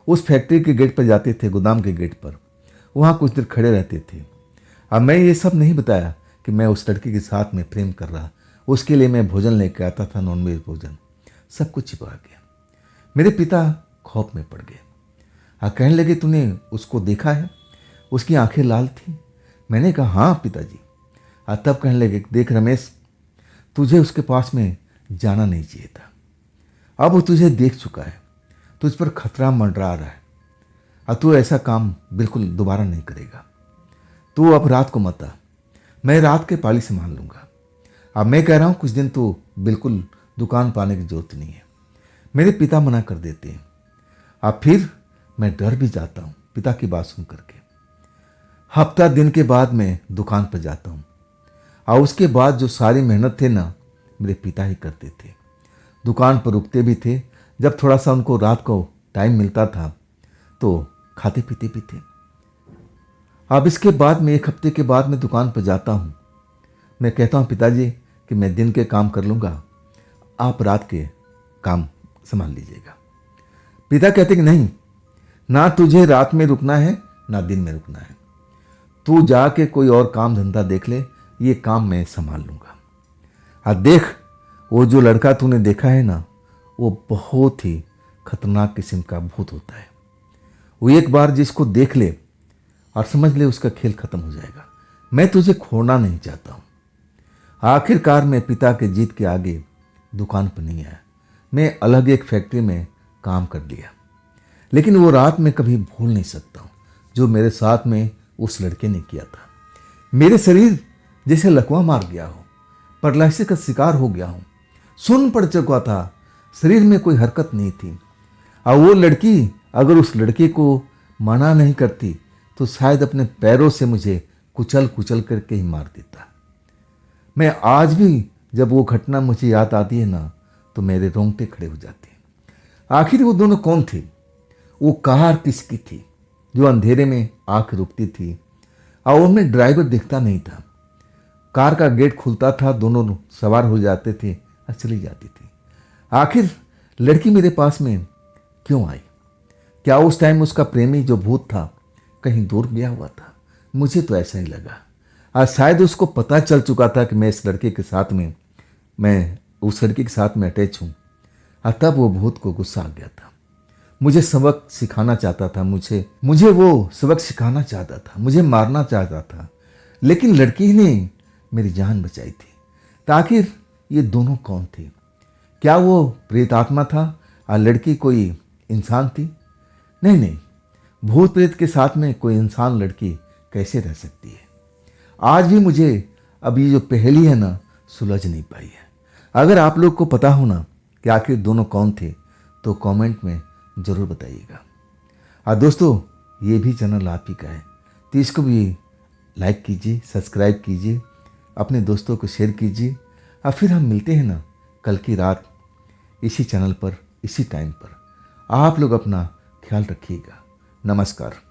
उस फैक्ट्री के गेट पर जाते थे, गोदाम के गेट पर, वहाँ कुछ देर खड़े रहते थे। अब मैं ये सब नहीं बताया कि मैं उस लड़की के साथ में प्रेम कर रहा, उसके लिए मैं भोजन लेकर आता था, नॉनवेज भोजन, सब कुछ छिपा गया। मेरे पिता खौफ में पड़ गए। कहने लगे तूने उसको देखा है? उसकी आंखें लाल थी। मैंने कहा हाँ पिताजी। तब कहने लगे देख रमेश, तुझे उसके पास में जाना नहीं चाहिए था। अब वो तुझे देख चुका है, तुझ पर खतरा मंडरा रहा है और तू ऐसा काम बिल्कुल दोबारा नहीं करेगा। तू अब रात को मत आ, मैं रात के पाली संभाल लूँगा। अब मैं कह रहा हूँ कुछ दिन तो बिल्कुल दुकान पाने की जरूरत नहीं है। मेरे पिता मना कर देते हैं। अब फिर मैं डर भी जाता हूँ पिता की बात सुन करके। हफ्ता दिन के बाद मैं दुकान पर जाता हूँ और उसके बाद जो सारी मेहनत थे ना, मेरे पिता ही करते थे। दुकान पर रुकते भी थे, जब थोड़ा सा उनको रात को टाइम मिलता था तो खाते पीते भी थे। अब इसके बाद में एक हफ्ते के बाद मैं दुकान पर जाता हूँ। मैं कहता हूँ पिताजी कि मैं दिन के काम कर लूँगा, आप रात के काम संभाल लीजिएगा। पिता कहते कि नहीं, ना तुझे रात में रुकना है ना दिन में रुकना है, तू जाके कोई और काम धंधा देख ले, ये काम मैं संभाल लूँगा। देख वो जो लड़का तूने देखा है ना, वो बहुत ही खतरनाक किस्म का भूत होता है। वो एक बार जिसको देख ले और समझ ले उसका खेल खत्म हो जाएगा। मैं तुझे खोना नहीं चाहता हूँ। आखिरकार मैं पिता के जीत के आगे दुकान पर नहीं आया। मैं अलग एक फैक्ट्री में काम कर लिया, लेकिन वो रात में कभी भूल नहीं सकता हूँ जो मेरे साथ में उस लड़के ने किया था। मेरे शरीर जैसे लकवा मार गया हो, पैरालिसिस का शिकार हो गया हूँ, सुन्न पड़ चुका था, शरीर में कोई हरकत नहीं थी। और वो लड़की अगर उस लड़के को मना नहीं करती तो शायद अपने पैरों से मुझे कुचल कुचल करके ही मार देता। मैं आज भी जब वो घटना मुझे याद आती है ना, तो मेरे रोंगटे खड़े हो जाते हैं। आखिर वो दोनों कौन थे? वो कार किसकी थी जो अंधेरे में आंख रुकती थी और उनमें ड्राइवर दिखता नहीं था। कार का गेट खुलता था, दोनों सवार हो जाते थे और चली जाती थी। आखिर लड़की मेरे पास में क्यों आई? क्या उस टाइम उसका प्रेमी जो भूत था कहीं दूर गया हुआ था? मुझे तो ऐसा ही लगा। आज शायद उसको पता चल चुका था कि मैं इस लड़के के साथ में, मैं उस लड़के के साथ में अटैच हूँ। और तब वो भूत को गुस्सा आ गया था। मुझे सबक सिखाना चाहता था, मुझे वो सबक सिखाना चाहता था, मुझे मारना चाहता था, लेकिन लड़की ने मेरी जान बचाई थी। तो आखिर ये दोनों कौन थे? क्या वो प्रेत आत्मा था और लड़की कोई इंसान थी? नहीं नहीं, भूत प्रेत के साथ में कोई इंसान लड़की कैसे रह सकती है? आज भी मुझे अब ये जो पहेली है ना, सुलझ नहीं पाई है। अगर आप लोग को पता हो ना कि आखिर दोनों कौन थे तो कमेंट में ज़रूर बताइएगा। और दोस्तों, ये भी चैनल आप ही का है, तो इसको भी लाइक कीजिए, सब्सक्राइब कीजिए, अपने दोस्तों को शेयर कीजिए। और फिर हम मिलते हैं ना कल की रात इसी चैनल पर, इसी टाइम पर। आप लोग अपना ख्याल रखिएगा। नमस्कार।